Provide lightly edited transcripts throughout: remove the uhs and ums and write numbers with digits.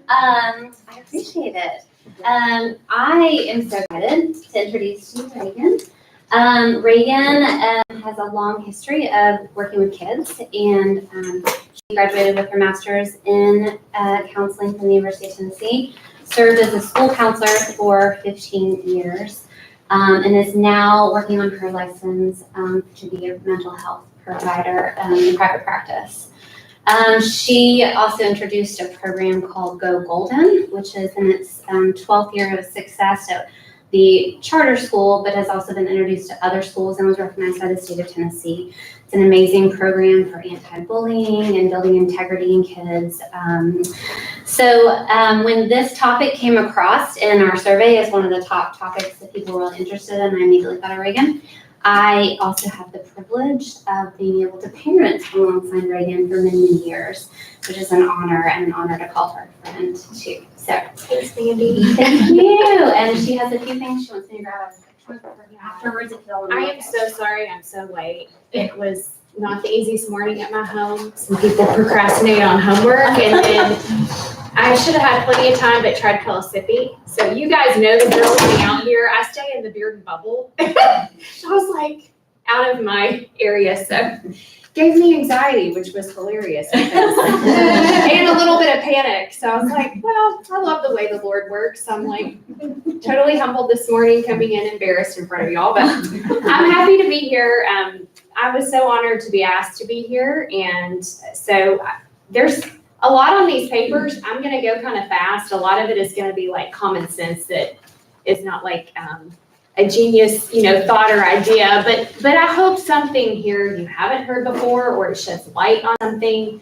I appreciate it. I am so excited to introduce you to Reagan. Reagan has a long history of working with kids, and she graduated with her master's in counseling from the University of Tennessee, served as a school counselor for 15 years, and is now working on her license to be a mental health provider in private practice. She also introduced a program called Go Golden, which is in its 12th year of success at the charter school, but has also been introduced to other schools and was recognized by the state of Tennessee. It's an amazing program for anti-bullying and building integrity in kids. When this topic came across in our survey as one of the top topics that people were really interested in, I immediately thought of Reagan. I also have the privilege of being able to parent alongside Reagan for many years, which is an honor, and an honor to call her a friend too. So, thanks, Mandy. Thank you. And she has a few things she wants me to grab afterwards. If you'll I am so sorry I'm so late. It was not the easiest morning at my home. Some people procrastinated on homework, and then I should have had plenty of time, but tried Pellissippi. So you guys know the girl living out here. I stay in the Bearden bubble. I was like out of my area, so gave me anxiety, which was hilarious, and a little bit of panic. So I was like, well, I love the way the Lord works. So I'm like totally humbled this morning, coming in embarrassed in front of y'all, but I'm happy to be here. I was so honored to be asked to be here, and so there's a lot on these papers. I'm going to go kind of fast. A lot of it is going to be like common sense that is not like a genius, thought or idea, but I hope something here you haven't heard before, or it sheds light on something.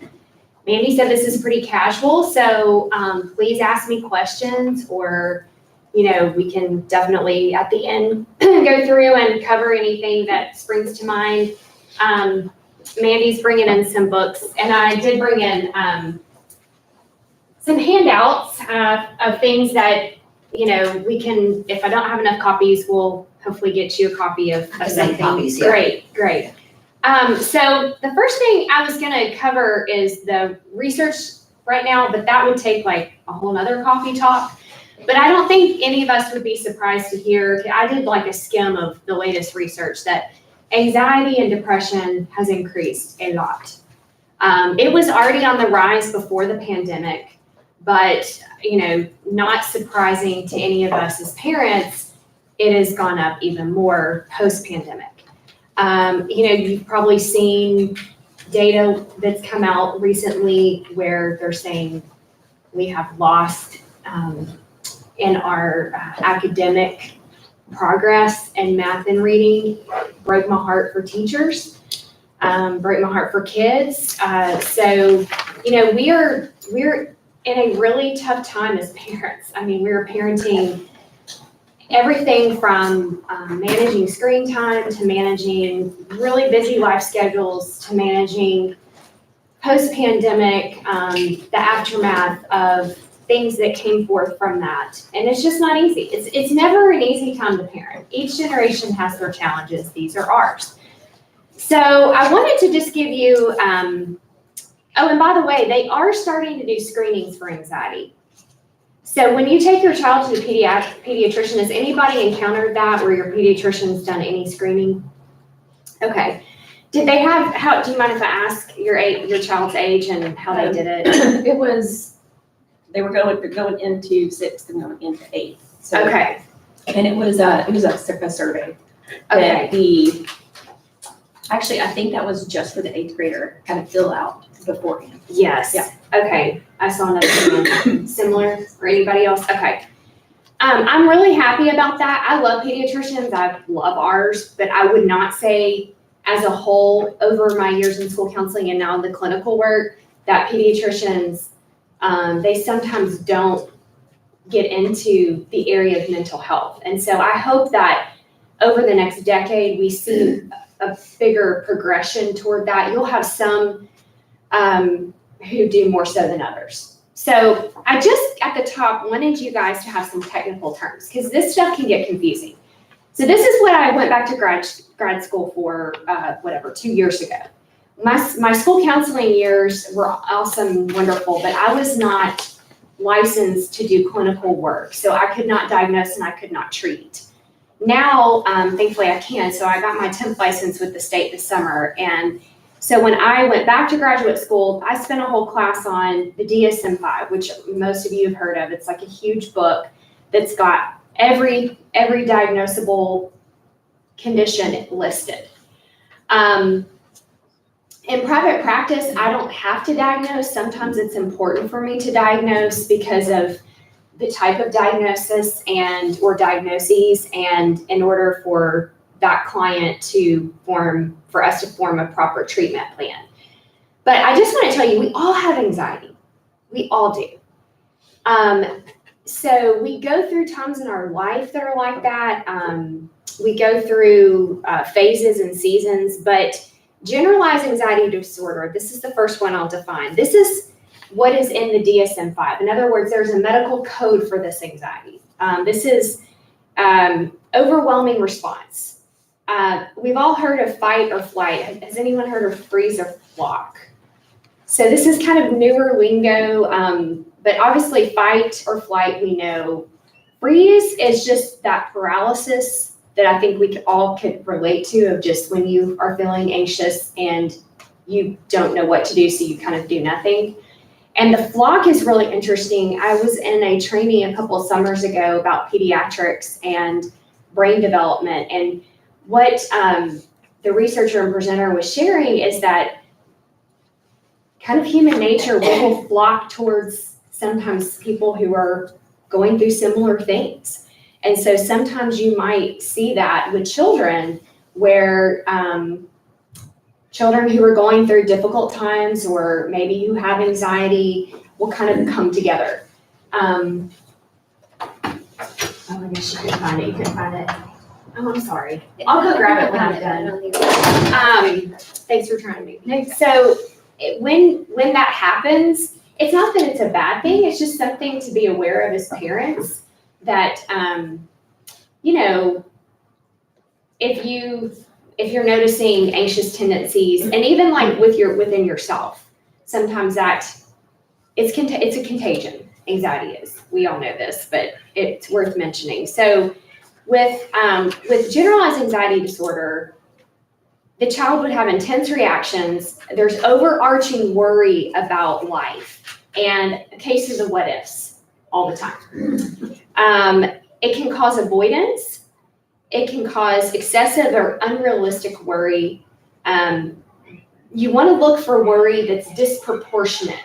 Mandy said this is pretty casual, so please ask me questions, or we can definitely at the end go through and cover anything that springs to mind. Mandy's bringing in some books, and I did bring in some handouts of things that we can, if I don't have enough copies, we'll hopefully get you a copy of something. Copies, yeah. Great. So the first thing I was going to cover is the research right now, but that would take like a whole nother coffee talk. But I don't think any of us would be surprised to hear, I did like a skim of the latest research, that anxiety and depression has increased a lot. It was already on the rise before the pandemic, but not surprising to any of us as parents, it has gone up even more post-pandemic. You've probably seen data that's come out recently where they're saying we have lost in our academic progress and math and reading. Broke my heart for teachers, broke my heart for kids. So we're in a really tough time as parents. I mean, we're parenting everything from managing screen time to managing really busy life schedules to managing post-pandemic, the aftermath of things that came forth from that. And it's just not easy. It's never an easy time to parent. Each generation has their challenges. These are ours. So I wanted to just give you, and by the way, they are starting to do screenings for anxiety. So when you take your child to the pediatrician, has anybody encountered that where your pediatrician's done any screening? Okay. Did they have, do you mind if I ask your child's age and how they did it? It was, they were going into 6th and going into 8th. So, okay. And it was a survey. Okay. Actually, I think that was just for the 8th grader, kind of fill out beforehand. Yes. Yeah. Okay. I saw another one similar for anybody else. Okay. I'm really happy about that. I love pediatricians. I love ours, but I would not say as a whole over my years in school counseling and now in the clinical work that pediatricians, they sometimes don't get into the area of mental health. And so I hope that over the next decade, we see a bigger progression toward that. You'll have some who do more so than others. So I just, at the top, wanted you guys to have some technical terms because this stuff can get confusing. So this is what I went back to grad school for, 2 years ago. My school counseling years were awesome, wonderful, but I was not licensed to do clinical work. So I could not diagnose and I could not treat. Now, thankfully I can. So I got my temp license with the state this summer. And so when I went back to graduate school, I spent a whole class on the DSM-5, which most of you have heard of. It's like a huge book that's got every diagnosable condition listed. In private practice, I don't have to diagnose. Sometimes it's important for me to diagnose because of the type of diagnosis or diagnoses, and in order for that client for us to form a proper treatment plan. But I just want to tell you, we all have anxiety. We all do. So we go through times in our life that are like that. We go through phases and seasons, but generalized anxiety disorder, this is the first one I'll define. This is what is in the DSM-5. In other words, there's a medical code for this anxiety. This is overwhelming response. We've all heard of fight or flight. Has anyone heard of freeze or flock? So this is kind of newer lingo, but obviously fight or flight, we know. Freeze is just that paralysis that I think we all could relate to, of just when you are feeling anxious and you don't know what to do, so you kind of do nothing. And the flock is really interesting. I was in a training a couple of summers ago about pediatrics and brain development, and what the researcher and presenter was sharing is that kind of human nature will flock towards sometimes people who are going through similar things. And so sometimes you might see that with children, where children who are going through difficult times, or maybe who have anxiety, will kind of come together. Oh, I guess you can find it. You can find it. Oh, I'm sorry. I'll go grab it when I'm done. Thanks for trying to make me. So when that happens, it's not that it's a bad thing. It's just something to be aware of as parents, that, if you're noticing anxious tendencies, and even like within yourself, sometimes it's a contagion. Anxiety is. We all know this, but it's worth mentioning. So with generalized anxiety disorder, the child would have intense reactions. There's overarching worry about life and cases of what ifs all the time. It can cause avoidance. It can cause excessive or unrealistic worry. You want to look for worry that's disproportionate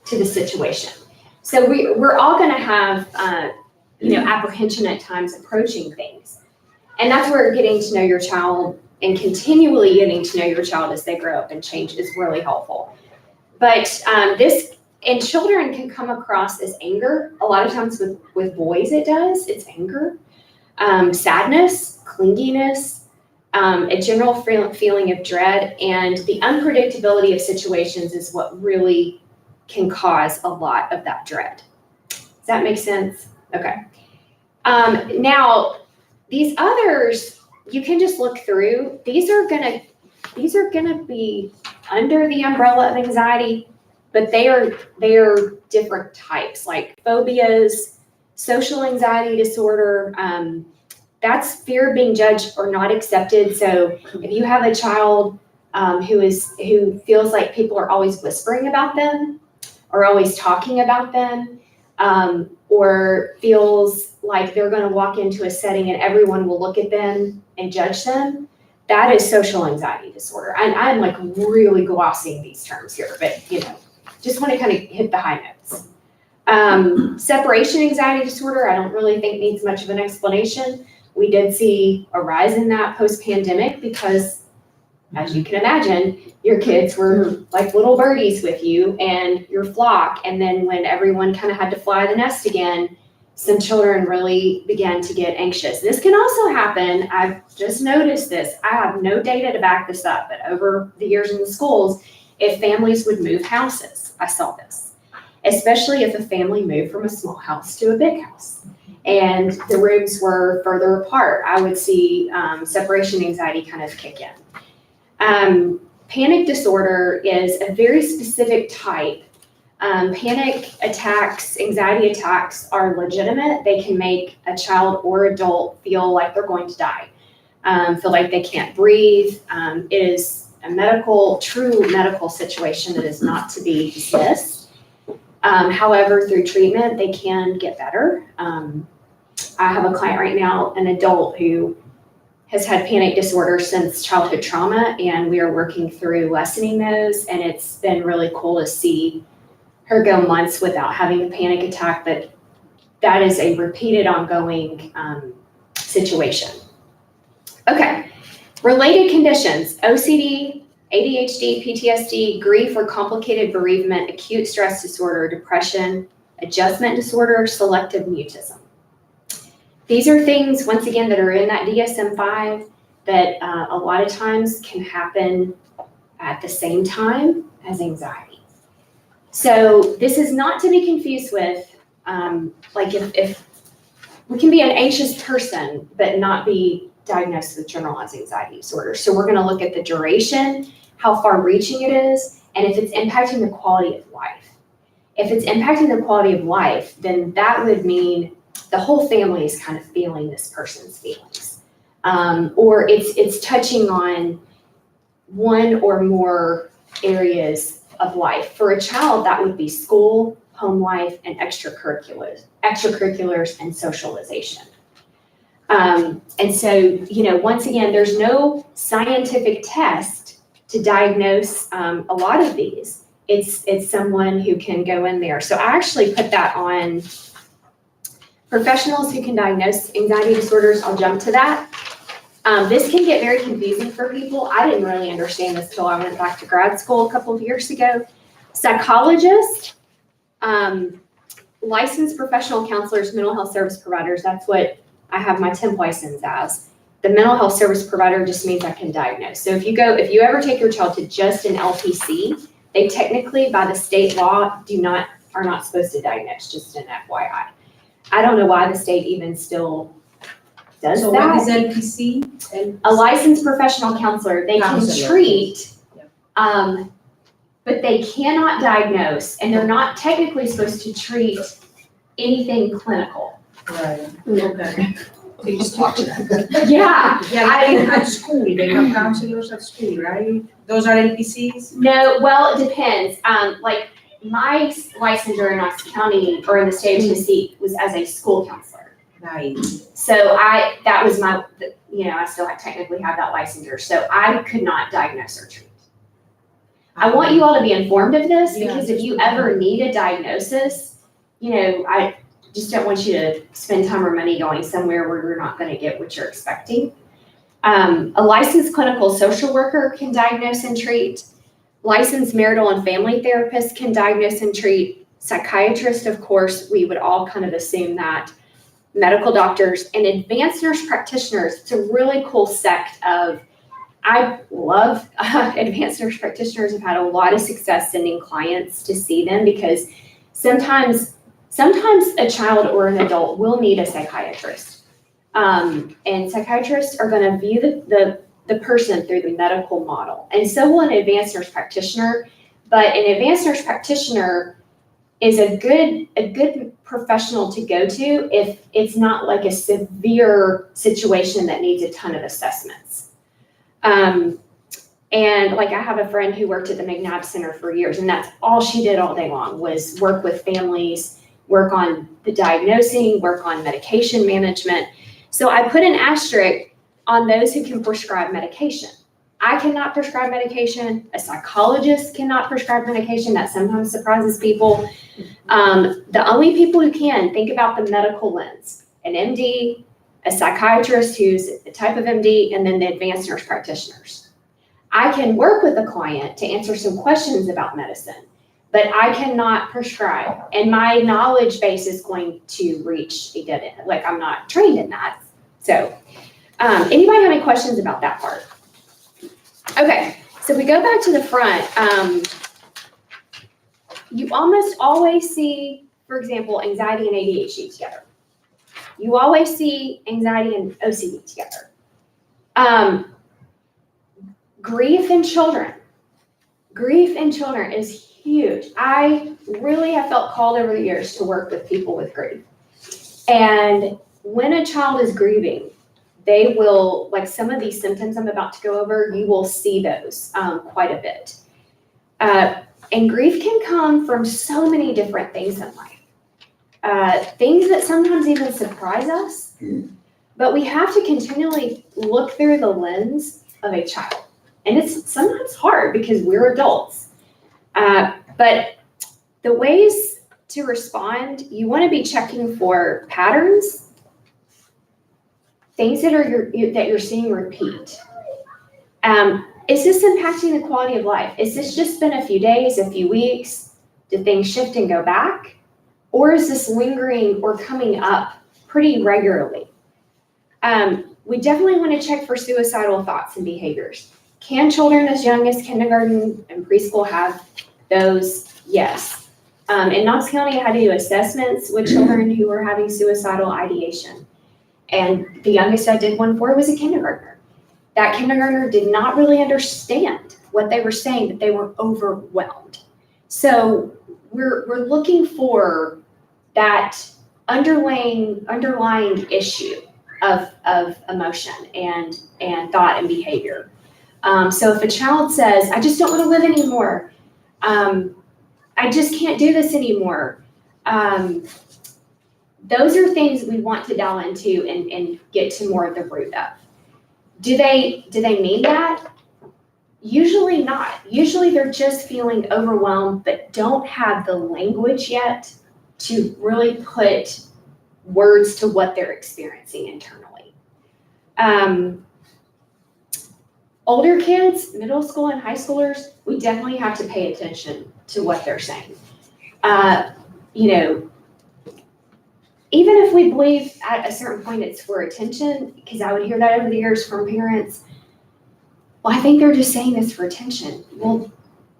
to the situation. So we're all going to have, apprehension at times approaching things. And that's where getting to know your child and continually getting to know your child as they grow up and change is really helpful. But this in children can come across as anger. A lot of times with boys it does. It's anger, sadness, clinginess, a general feeling of dread, and the unpredictability of situations is what really can cause a lot of that dread. Does that make sense? Okay. Now, these others, you can just look through. These are gonna be under the umbrella of anxiety, but they are different types, like phobias, social anxiety disorder. That's fear of being judged or not accepted. So if you have a child who feels like people are always whispering about them, or always talking about them, or feels like they're going to walk into a setting and everyone will look at them and judge them, that is social anxiety disorder. And I'm like really glossing these terms here, but just want to kind of hit the high notes. Separation anxiety disorder, I don't really think needs much of an explanation. We did see a rise in that post-pandemic because, as you can imagine, your kids were like little birdies with you and your flock. And then when everyone kind of had to fly the nest again, some children really began to get anxious. This can also happen. I've just noticed this. I have no data to back this up, but over the years in the schools, if families would move houses, I saw this, especially if a family moved from a small house to a big house and the rooms were further apart, I would see separation anxiety kind of kick in. Panic disorder is a very specific type Panic attacks, anxiety attacks are legitimate. They can make a child or adult feel like they're going to die, feel like they can't breathe. It is a true medical situation that is not to be dismissed. However, through treatment, they can get better. I have a client right now, an adult who has had panic disorder since childhood trauma, and we are working through lessening those, and it's been really cool to see her go months without having a panic attack, but that is a repeated ongoing situation. Okay, related conditions, OCD, ADHD, PTSD, grief or complicated bereavement, acute stress disorder, depression, adjustment disorder, selective mutism. These are things, once again, that are in that DSM-5 that a lot of times can happen at the same time as anxiety. So this is not to be confused with, like if we can be an anxious person, but not be diagnosed with generalized anxiety disorder. So we're gonna look at the duration, how far reaching it is, and if it's impacting the quality of life. If it's impacting the quality of life, then that would mean the whole family is kind of feeling this person's feelings. Or it's touching on one or more areas of life. For a child, that would be school, home life, and extracurriculars and socialization. And so, once again, there's no scientific test to diagnose a lot of these. It's someone who can go in there. So I actually put that on professionals who can diagnose anxiety disorders. I'll jump to that. This can get very confusing for people. I didn't really understand this till I went back to grad school a couple of years ago. Psychologists, licensed professional counselors, mental health service providers, that's what I have my temp license as. The mental health service provider just means I can diagnose. So if you ever take your child to just an LPC, they technically, by the state law, are not supposed to diagnose, just an FYI. I don't know why the state even still does So that. what is LPC? A licensed professional counselor, they can Counselor. treat, Yep. but they cannot diagnose, and they're not technically supposed to treat anything clinical. Right, okay. So you just talk to them. Yeah. Yeah, I think at school, they have counselors at school, right? Those are LPCs? No, well, it depends. Like my licensure in Knox County or in the state of Tennessee was as a school counselor. Right. So that was I still technically have that licensure. So I could not diagnose or treat. I want you all to be informed of this because if you ever need a diagnosis, I just don't want you to spend time or money going somewhere where you're not going to get what you're expecting. A licensed clinical social worker can diagnose and treat. Licensed marital and family therapists can diagnose and treat. Psychiatrists, of course, we would all kind of assume that. Medical doctors and advanced nurse practitioners. It's a really cool sect of, I love advanced nurse practitioners. I've had a lot of success sending clients to see them because sometimes a child or an adult will need a psychiatrist. And psychiatrists are going to view the person through the medical model. And so will an advanced nurse practitioner. But an advanced nurse practitioner is a good professional to go to if it's not like a severe situation that needs a ton of assessments. And like I have a friend who worked at the McNabb Center for years, and that's all she did all day long was work with families, work on the diagnosing, work on medication management. So I put an asterisk on those who can prescribe medication. I cannot prescribe medication. A psychologist cannot prescribe medication. That sometimes surprises people. The only people who can, think about the medical lens, an MD, a psychiatrist who's a type of MD, and then the advanced nurse practitioners. I can work with a client to answer some questions about medicine, but I cannot prescribe. And my knowledge base is going to reach a dead end. Like I'm not trained in that. So anybody have any questions about that part? Okay, so we go back to the front. You almost always see, for example, anxiety and ADHD together. You always see anxiety and OCD together. Grief in children. Grief in children is huge. I really have felt called over the years to work with people with grief. And when a child is grieving, they will, like some of these symptoms I'm about to go over, you will see those quite a bit. And grief can come from so many different things in life. Things that sometimes even surprise us, but we have to continually look through the lens of a child. And it's sometimes hard because we're adults. But the ways to respond, you want to be checking for patterns, things that you're seeing repeat. Is this impacting the quality of life? Is this just been a few days, a few weeks? Did things shift and go back? Or is this lingering or coming up pretty regularly? We definitely want to check for suicidal thoughts and behaviors. Can children as young as kindergarten and preschool have those? Yes. In Knox County, I had to do assessments with children who were having suicidal ideation. And the youngest I did one for was a kindergartner. That kindergartner did not really understand what they were saying, but they were overwhelmed. So we're looking for that underlying issue of emotion and thought and behavior. So if a child says, I just don't want to live anymore, I just can't do this anymore, those are things we want to delve into and get to more of the root of. Do they mean that? Usually not. Usually they're just feeling overwhelmed, but don't have the language yet to really put words to what they're experiencing internally. Older kids, middle school and high schoolers, we definitely have to pay attention to what they're saying. Even if we believe at a certain point it's for attention, because I would hear that over the years from parents, well, I think they're just saying this for attention. Well,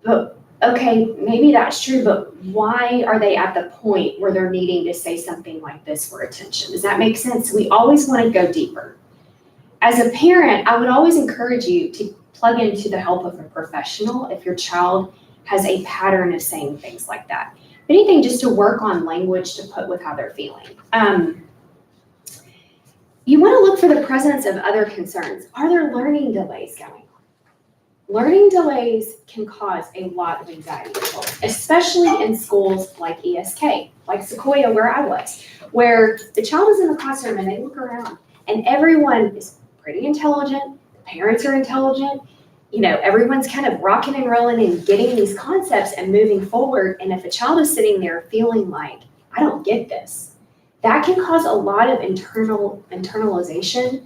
but okay, maybe that's true, but why are they at the point where they're needing to say something like this for attention? Does that make sense? We always want to go deeper. As a parent, I would always encourage you to plug into the help of a professional if your child has a pattern of saying things like that. If anything, just to work on language to put with how they're feeling. You want to look for the presence of other concerns. Are there learning delays going on? Learning delays can cause a lot of anxiety, especially in schools like ESK, like Sequoia, where I was, where the child is in the classroom and they look around and everyone is pretty intelligent, the parents are intelligent, everyone's kind of rocking and rolling and getting these concepts and moving forward. And if a child is sitting there feeling like, I don't get this, that can cause a lot of internalization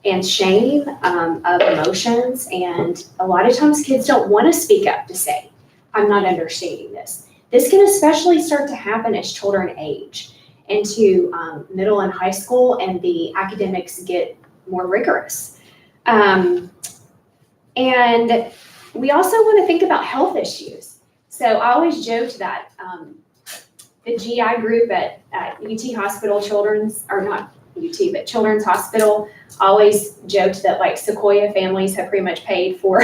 and shame of emotions. And a lot of times kids don't want to speak up to say, I'm not understanding this. This can especially start to happen as children age into middle and high school and the academics get more rigorous. And we also want to think about health issues. So I always joked that the GI group at UT Hospital Children's Hospital always joked that like Sequoia families have pretty much paid for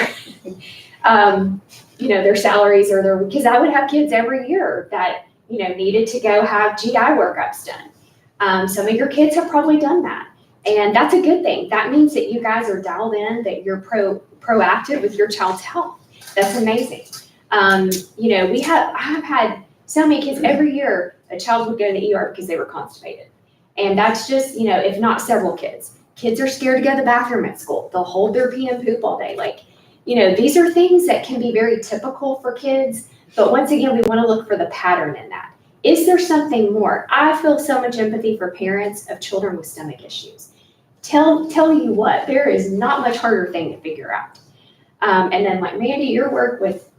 their salaries or because I would have kids every year that needed to go have GI workups done. Some of your kids have probably done that. And that's a good thing. That means that you guys are dialed in, that you're proactive with your child's health. That's amazing. I have had so many kids every year, a child would go to the ER because they were constipated. And that's just, if not several kids. Kids are scared to go to the bathroom at school. They'll hold their pee and poop all day. These are things that can be very typical for kids. But once again, we want to look for the pattern in that. Is there something more? I feel so much empathy for parents of children with stomach issues. Tell you what, there is not much harder thing to figure out. And then like Mandy, your work with,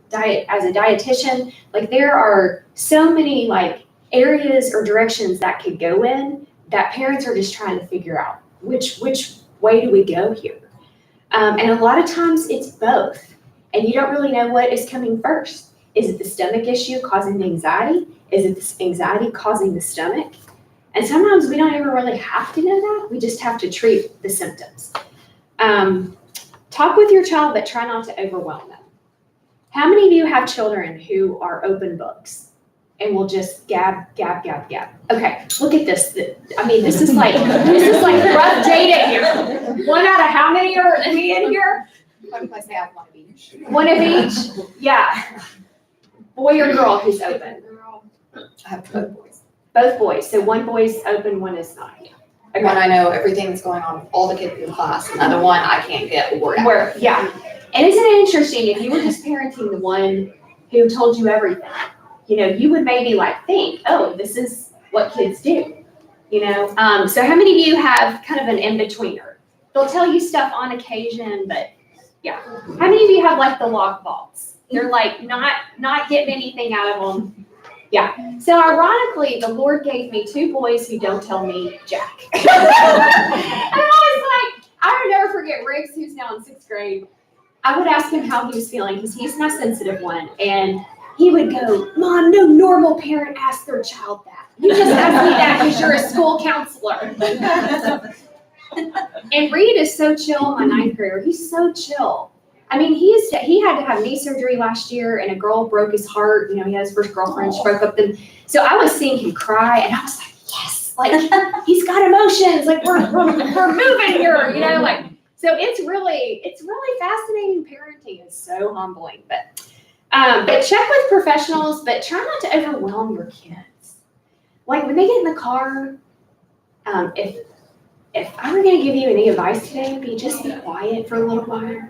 diet as a dietitian, there are so many areas or directions that could go in that parents are just trying to figure out which way do we go here. And a lot of times it's both. And you don't really know what is coming first. Is it the stomach issue causing the anxiety? Is it the anxiety causing the stomach? And sometimes we don't even really have to know that. We just have to treat the symptoms. Talk with your child, but try not to overwhelm them. How many of you have children who are open books and will just gab? Okay, look at this. I mean, this is like rough data here. One out of how many are me in here? What if I say I have one of each? One of each? Yeah. Boy or girl who's open? I have both boys. Both boys. So one boy's open, one is not. Okay. One I know everything that's going on with all the kids in the class, another one I can't get a word out. Where, yeah. And isn't it interesting, if you were just parenting the one who told you everything, you know, you would maybe like think, oh, this is what kids do, you know? So how many of you have kind of an in-betweener? They'll tell you stuff on occasion, but yeah. How many of you have like the log vaults? They're like not getting anything out of them. Yeah. So ironically, the Lord gave me two boys who don't tell me jack. And I was like, I will never forget Riggs, who's now in 6th grade. I would ask him how he was feeling because he's my sensitive one. And he would go, Mom, no normal parent asks their child that. You just asked me that because you're a school counselor. And Reed is so chill, my 9th grader. He's so chill. I mean, he had to have knee surgery last year, and a girl broke his heart. You know, he had his first girlfriend. She broke up them. So I was seeing him cry, and I was like, yes, like he's got emotions. Like we're moving here, you know, like. So it's really fascinating. Parenting is so humbling, but check with professionals, but try not to overwhelm your kids. Like when they get in the car, if I were going to give you any advice today, it'd be just be quiet for a little while.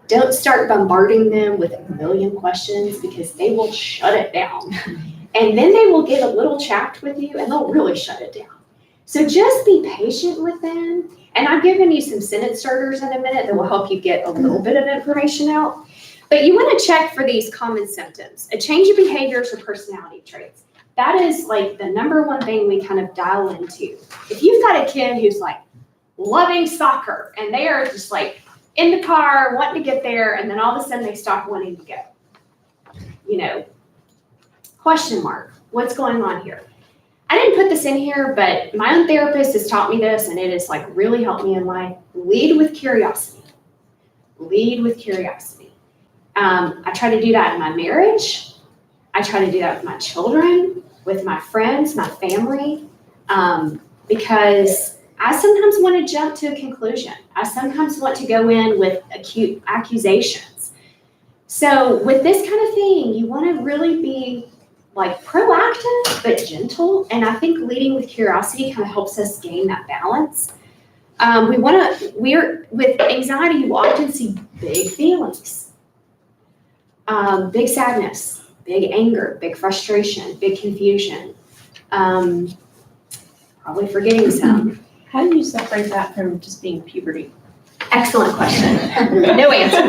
Don't start bombarding them with a million questions because they will shut it down. And then they will get a little chapped with you and they'll really shut it down. So just be patient with them. And I've given you some sentence starters in a minute that will help you get a little bit of information out. But you want to check for these common symptoms, a change of behaviors or personality traits. That is like the number one thing we kind of dial into. If you've got a kid who's like loving soccer and they are just like in the car, wanting to get there, and then all of a sudden they stop wanting to go. You know, question mark, what's going on here? I didn't put this in here, but my own therapist has taught me this, and it has like really helped me in life. Lead with curiosity. Lead with curiosity. I try to do that in my marriage. I try to do that with my children, with my friends, my family, because I sometimes want to jump to a conclusion. I sometimes want to go in with acute accusations. So with this kind of thing, you want to really be like proactive but gentle. And I think leading with curiosity kind of helps us gain that balance. With anxiety, you often see big feelings, big sadness, big anger, big frustration, big confusion. Probably forgetting some. How do you separate that from just being puberty? Excellent question. No answer.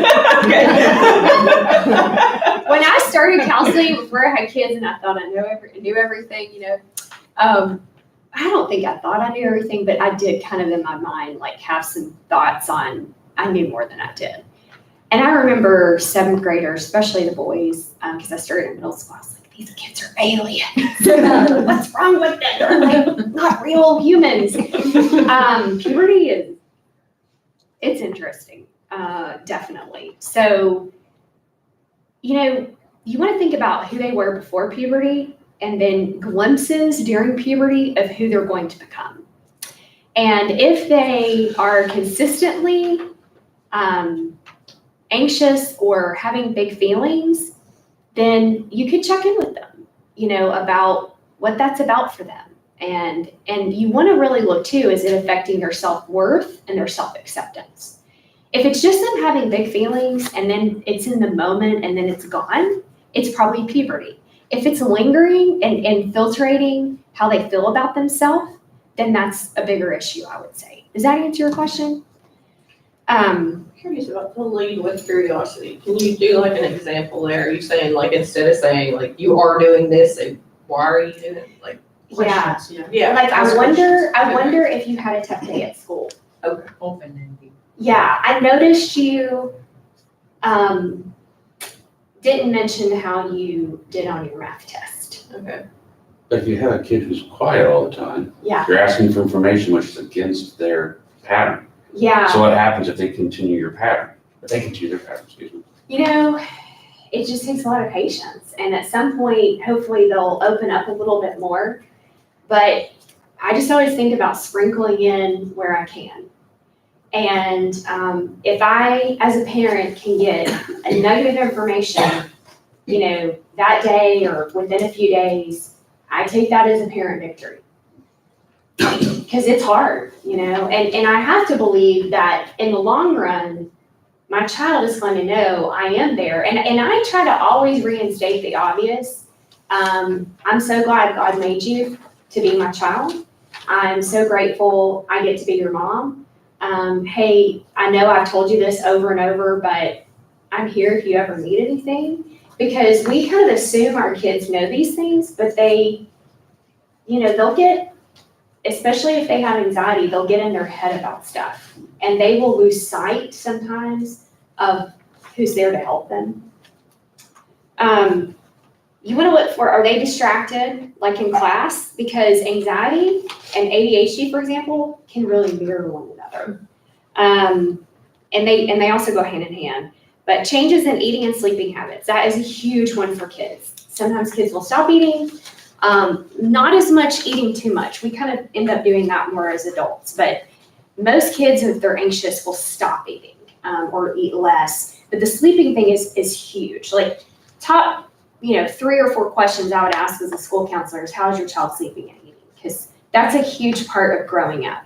When I started counseling before I had kids and I thought I knew everything, you know, I don't think I thought I knew everything, but I did kind of in my mind like have some thoughts on I knew more than I did. And I remember 7th graders, especially the boys, because I started in middle school. I was like, these kids are aliens. What's wrong with them? They're like not real humans. Puberty it's interesting, definitely. So, you know, you want to think about who they were before puberty and then glimpses during puberty of who they're going to become. And if they are consistently anxious or having big feelings, then you could check in with them, you know, about what that's about for them. And you want to really look too, is it affecting their self-worth and their self-acceptance? If it's just them having big feelings and then it's in the moment and then it's gone, it's probably puberty. If it's lingering and infiltrating how they feel about themselves, then that's a bigger issue, I would say. Does that answer your question? Curious about the lead with curiosity. Can you do like an example there? Are you saying like instead of saying like you are doing this and why are you doing it? Like Yeah. yeah. Like ask I questions. wonder if you had a tough day at school. Okay. Open-ended. Yeah, I noticed you didn't mention how you did on your math test. Okay. But if you have a kid who's quiet all the time, Yeah. you're asking for information which is against their pattern. Yeah. So what happens if they continue your pattern? If they continue their pattern, excuse me. You know, it just takes a lot of patience. And at some point, hopefully they'll open up a little bit more. But I just always think about sprinkling in where I can. And if I, as a parent, can get a nugget of information, that day or within a few days, I take that as a parent victory. Because it's hard, and I have to believe that in the long run, my child is going to know I am there. And I try to always reinstate the obvious. I'm so glad God made you to be my child. I'm so grateful I get to be your mom. Hey, I know I've told you this over and over, but I'm here if you ever need anything. Because we kind of assume our kids know these things, but they, they'll get, especially if they have anxiety, they'll get in their head about stuff. And they will lose sight sometimes of who's there to help them. You want to look for, are they distracted, like in class? Because anxiety and ADHD, for example, can really mirror one another. And they also go hand in hand. But changes in eating and sleeping habits, that is a huge one for kids. Sometimes kids will stop eating, not as much eating too much. We kind of end up doing that more as adults, but most kids, if they're anxious, will stop eating or eat less. But the sleeping thing is huge. Like top, 3 or 4 questions I would ask as a school counselor is, how's your child sleeping and eating? Because that's a huge part of growing up.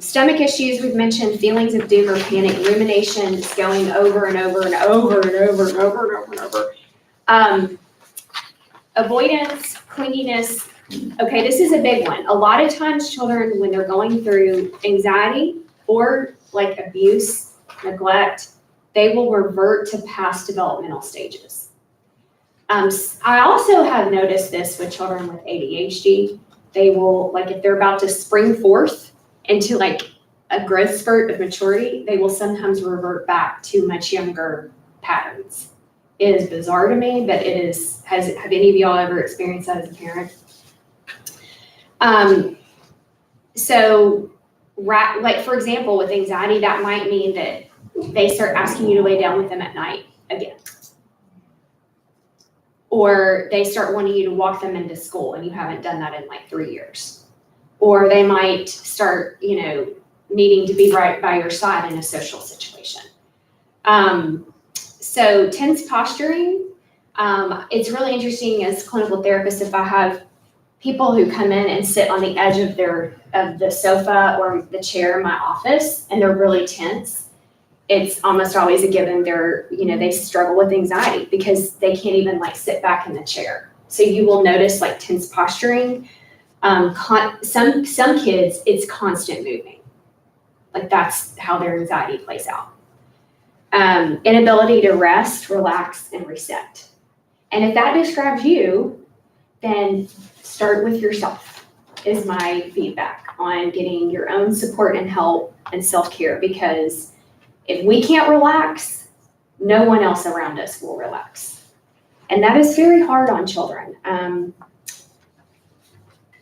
Stomach issues, we've mentioned, feelings of doom or panic, ruminations, going over and over and over and over and over and over and over. Avoidance, clinginess. Okay, this is a big one. A lot of times children, when they're going through anxiety or like abuse, neglect, they will revert to past developmental stages. I also have noticed this with children with ADHD. They will, like if they're about to spring forth into like a growth spurt of maturity, they will sometimes revert back to much younger patterns. It is bizarre to me, but it is. Have any of y'all ever experienced that as a parent? So, like for example, with anxiety, that might mean that they start asking you to lay down with them at night again. Or they start wanting you to walk them into school and you haven't done that in like 3 years. Or they might start, needing to be right by your side in a social situation. So tense posturing, it's really interesting as clinical therapists if I have people who come in and sit on the edge of the sofa or the chair in my office and they're really tense. It's almost always a given they struggle with anxiety because they can't even like sit back in the chair. So you will notice like tense posturing. Some kids, it's constant moving. Like that's how their anxiety plays out. Inability to rest, relax, and reset. And if that describes you, then start with yourself is my feedback on getting your own support and help and self-care, because if we can't relax, no one else around us will relax. And that is very hard on children. And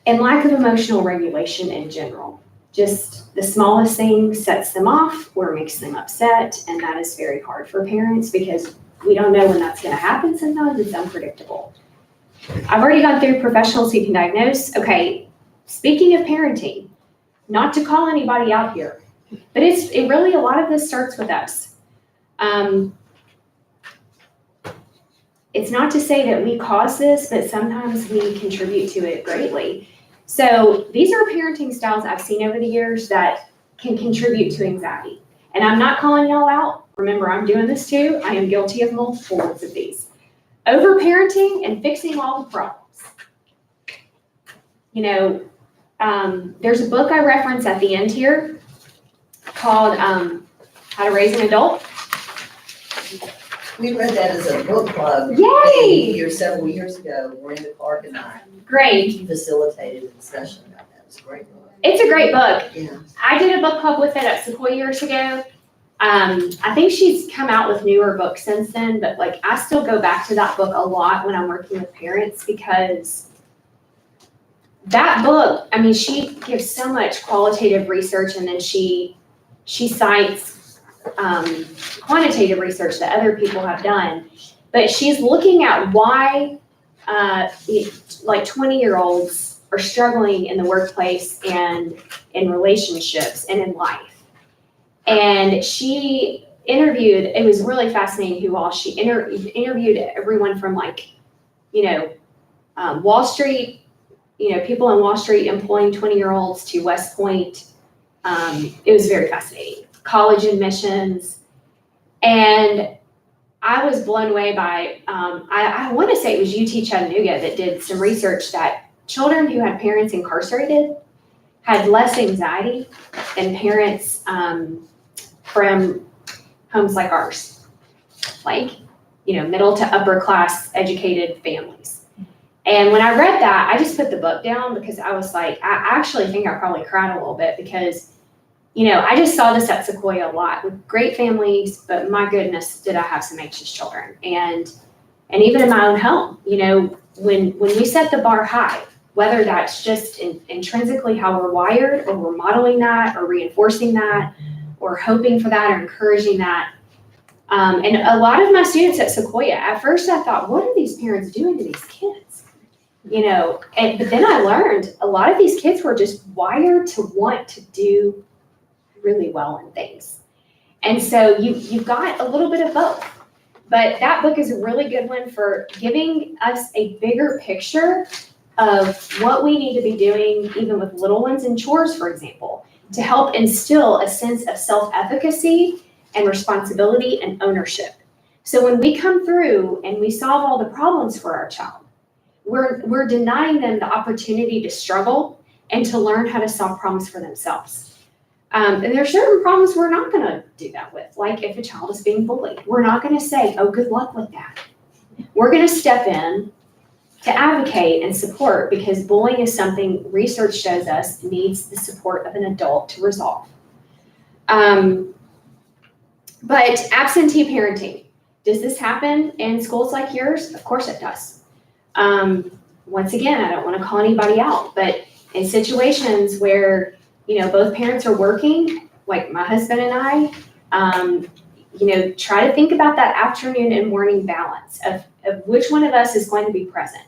lack of emotional regulation in general. Just the smallest thing sets them off or makes them upset, and that is very hard for parents because we don't know when that's going to happen. Sometimes it's unpredictable. I've already gone through professionals who can diagnose. Okay, speaking of parenting, not to call anybody out here, but it really, a lot of this starts with us. It's not to say that we cause this, but sometimes we contribute to it greatly. So these are parenting styles I've seen over the years that can contribute to anxiety. And I'm not calling y'all out. Remember, I'm doing this too. I am guilty of multiple ones of these. Over-parenting and fixing all the problems. There's a book I reference at the end here called How to Raise an Adult. We read that as a book club. Yay! Several years ago, Miranda Clark and I Great. facilitated a discussion about that. It was a great book. It's a great book. Yeah. I did a book club with it at Sequoia years ago. I think she's come out with newer books since then, but like I still go back to that book a lot when I'm working with parents because that book, I mean, she gives so much qualitative research and then she cites quantitative research that other people have done. but she's looking at why like 20-year-olds are struggling in the workplace and in relationships and in life. And she interviewed, it was really fascinating who all she interviewed everyone from like, Wall Street, people in Wall Street employing 20-year-olds to West Point. It was very fascinating. College admissions. And I was blown away by, I want to say it was UT Chattanooga that did some research that children who had parents incarcerated had less anxiety than parents from homes like ours, like, middle to upper class educated families. And when I read that, I just put the book down because I was like, I actually think I probably cried a little bit because, I just saw this at Sequoia a lot with great families, but my goodness, did I have some anxious children. And even in my own home, when we set the bar high, whether that's just intrinsically how we're wired or we're modeling that or reinforcing that or hoping for that or encouraging that. And a lot of my students at Sequoia, at first I thought, what are these parents doing to these kids? But then I learned a lot of these kids were just wired to want to do really well in things. And so you've got a little bit of both. But that book is a really good one for giving us a bigger picture of what we need to be doing, even with little ones and chores, for example, to help instill a sense of self-efficacy and responsibility and ownership. So when we come through and we solve all the problems for our child, we're denying them the opportunity to struggle and to learn how to solve problems for themselves. And there are certain problems we're not going to do that with, like if a child is being bullied. We're not going to say, oh, good luck with that. We're going to step in to advocate and support because bullying is something research shows us needs the support of an adult to resolve. But absentee parenting, does this happen in schools like yours? Of course it does. Once again, I don't want to call anybody out, but in situations where, both parents are working, like my husband and I, try to think about that afternoon and morning balance of which one of us is going to be present.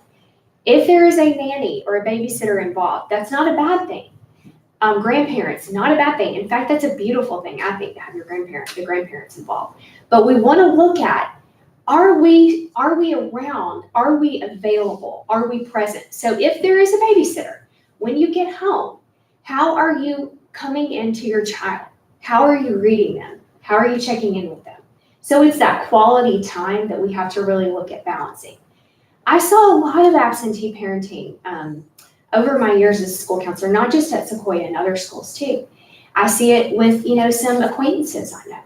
If there is a nanny or a babysitter involved, that's not a bad thing. Grandparents, not a bad thing. In fact, that's a beautiful thing, I think, to have the grandparents involved. But we want to look at, are we around? Are we available? Are we present? So if there is a babysitter, when you get home, how are you coming into your child? How are you reading them? How are you checking in with them? So it's that quality time that we have to really look at balancing. I saw a lot of absentee parenting over my years as a school counselor, not just at Sequoia and other schools too. I see it with, some acquaintances I know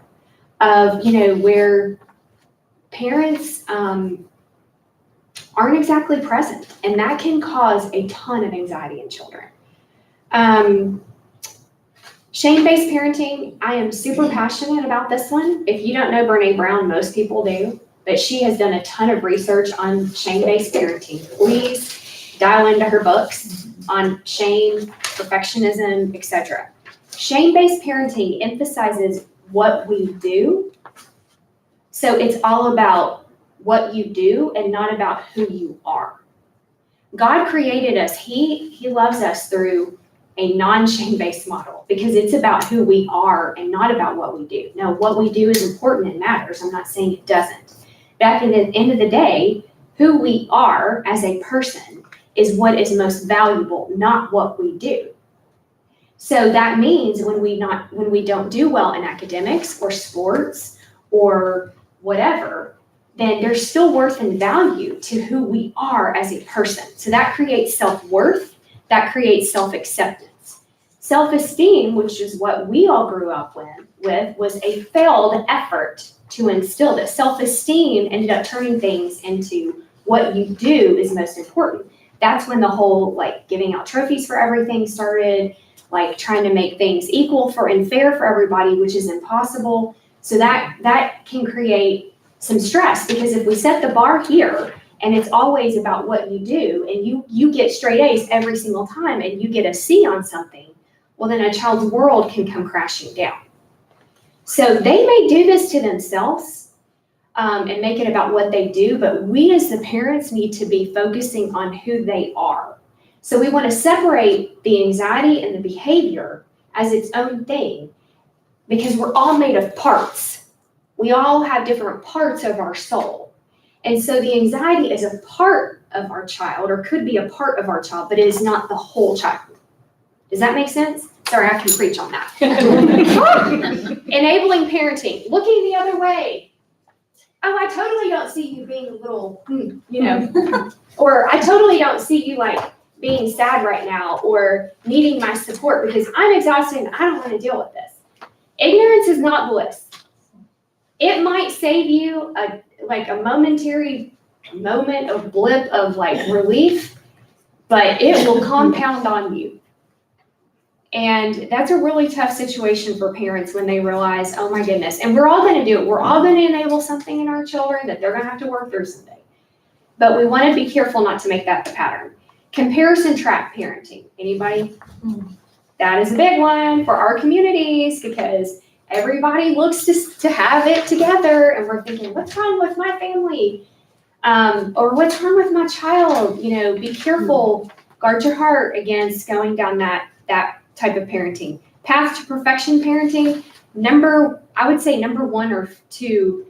of, where parents aren't exactly present, and that can cause a ton of anxiety in children. Shame-based parenting, I am super passionate about this one. If you don't know Brené Brown, most people do, but she has done a ton of research on shame-based parenting. Please dial into her books on shame, perfectionism, etc. Shame-based parenting emphasizes what we do. So it's all about what you do and not about who you are. God created us. He loves us through a non-shame-based model because it's about who we are and not about what we do. Now, what we do is important and matters. I'm not saying it doesn't. But at the end of the day, who we are as a person is what is most valuable, not what we do. So that means when we don't do well in academics or sports or whatever, then there's still worth and value to who we are as a person. So that creates self-worth. That creates self-acceptance. Self-esteem, which is what we all grew up with, was a failed effort to instill this. Self-esteem ended up turning things into what you do is most important. That's when the whole giving out trophies for everything started, trying to make things equal and fair for everybody, which is impossible. So that can create some stress because if we set the bar here, and it's always about what you do, and you get straight A's every single time, and you get a C on something, well, then a child's world can come crashing down. So they may do this to themselves, and make it about what they do, but we as the parents need to be focusing on who they are. So we want to separate the anxiety and the behavior as its own thing, because we're all made of parts. We all have different parts of our soul. And so the anxiety is a part of our child, or could be a part of our child, but it is not the whole child. Does that make sense? Sorry, I can preach on that. Enabling parenting, looking the other way. Oh, I totally don't see you being a little, or I totally don't see you like being sad right now or needing my support because I'm exhausted and I don't want to deal with this. Ignorance is not bliss. It might save you a momentary moment of blip of like relief, but it will compound on you. And that's a really tough situation for parents when they realize, oh my goodness, and we're all going to do it. We're all going to enable something in our children that they're going to have to work through someday. But we want to be careful not to make that the pattern. Comparison trap parenting. Anybody? That is a big one for our communities because everybody looks to have it together and we're thinking, what's wrong with my family? Or what's wrong with my child? Be careful, guard your heart against going down that type of parenting. Path to perfection parenting, I would say number 1 or 2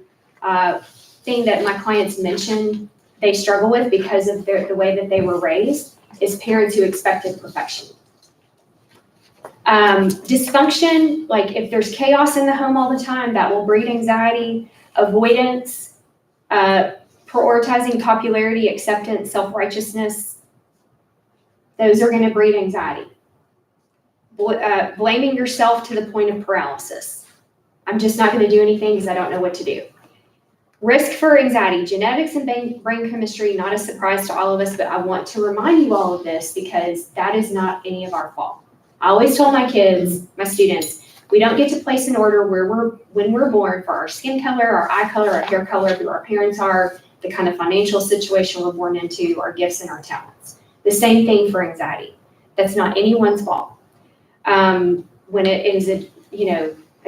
thing that my clients mention they struggle with because of the way that they were raised is parents who expected perfection. Dysfunction, like if there's chaos in the home all the time, that will breed anxiety. Avoidance, prioritizing popularity, acceptance, self-righteousness, those are going to breed anxiety. Blaming yourself to the point of paralysis. I'm just not going to do anything because I don't know what to do. Risk for anxiety, genetics and brain chemistry, not a surprise to all of us, but I want to remind you all of this because that is not any of our fault. I always told my kids, my students, we don't get to place an order when we're born for our skin color, our eye color, our hair color, who our parents are, the kind of financial situation we're born into, our gifts and our talents. The same thing for anxiety. That's not anyone's fault. When it is a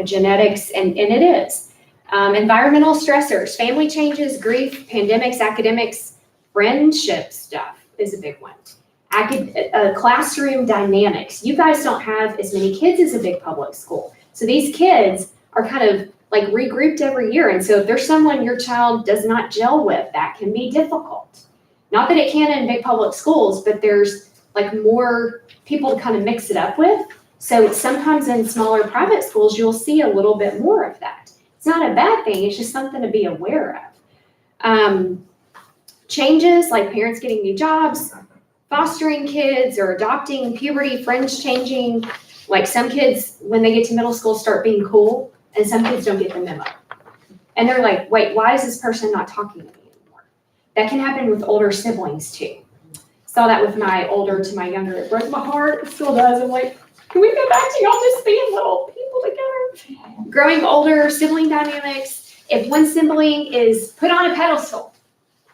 genetics, and it is. Environmental stressors, family changes, grief, pandemics, academics, friendship stuff is a big one. Classroom dynamics. You guys don't have as many kids as a big public school. So these kids are kind of like regrouped every year. And so if there's someone your child does not gel with, that can be difficult. Not that it can in big public schools, but there's like more people to kind of mix it up with. So sometimes in smaller private schools, you'll see a little bit more of that. It's not a bad thing. It's just something to be aware of. Changes like parents getting new jobs, fostering kids or adopting, puberty, friends changing. Like some kids, when they get to middle school, start being cool, and some kids don't get the memo. And they're like, wait, why is this person not talking to me anymore? That can happen with older siblings too. Saw that with my older to my younger. It broke my heart. It still does. I'm like, can we go back to y'all just being little people together? Growing older, sibling dynamics. If one sibling is put on a pedestal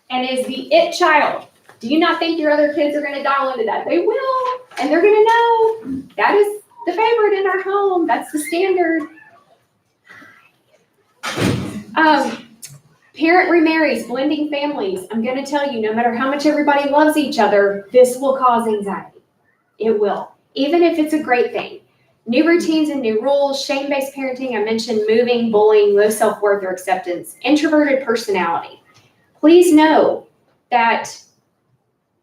and is the it child, do you not think your other kids are going to dial into that? They will, and they're going to know that is the favorite in our home. That's the standard. Parent remarries, blending families. I'm going to tell you, no matter how much everybody loves each other, this will cause anxiety. It will. Even if it's a great thing. New routines and new rules, shame-based parenting, I mentioned moving, bullying, low self-worth or acceptance, introverted personality. Please know that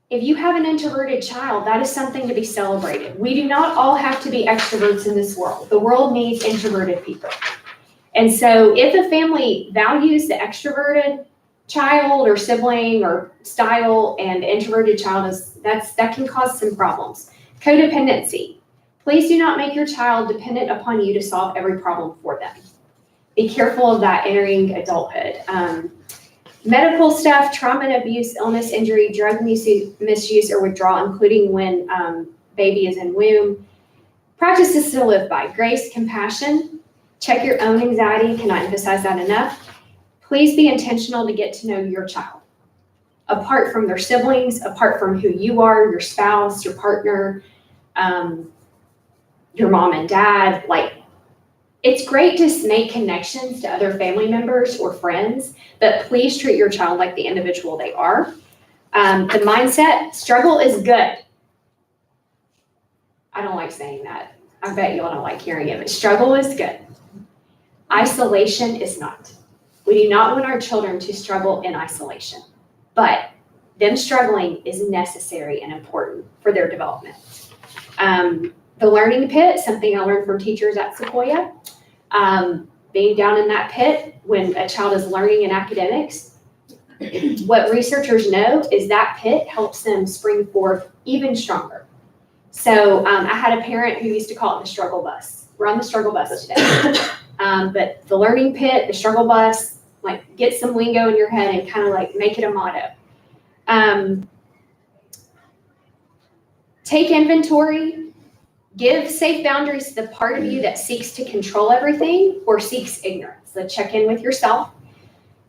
if you have an introverted child, that is something to be celebrated. We do not all have to be extroverts in this world. The world needs introverted people. And so if a family values the extroverted child or sibling or style and the introverted child, that can cause some problems. Codependency. Please do not make your child dependent upon you to solve every problem for them. Be careful of that entering adulthood. Medical stuff, trauma and abuse, illness, injury, drug misuse or withdrawal, including when baby is in womb. Practices to live by. Grace, compassion. Check your own anxiety. Cannot emphasize that enough. Please be intentional to get to know your child. Apart from their siblings, apart from who you are, your spouse, your partner, your mom and dad, like It's great to make connections to other family members or friends, but please treat your child like the individual they are. The mindset, struggle is good. I don't like saying that. I bet you all don't like hearing it, but struggle is good. Isolation is not. We do not want our children to struggle in isolation, but them struggling is necessary and important for their development. The learning pit, something I learned from teachers at Sequoia, being down in that pit when a child is learning in academics, what researchers know is that pit helps them spring forth even stronger. So I had a parent who used to call it the struggle bus. We're on the struggle bus today. But the learning pit, the struggle bus, like get some lingo in your head and kind of like make it a motto. Take inventory, give safe boundaries to the part of you that seeks to control everything or seeks ignorance. So check in with yourself.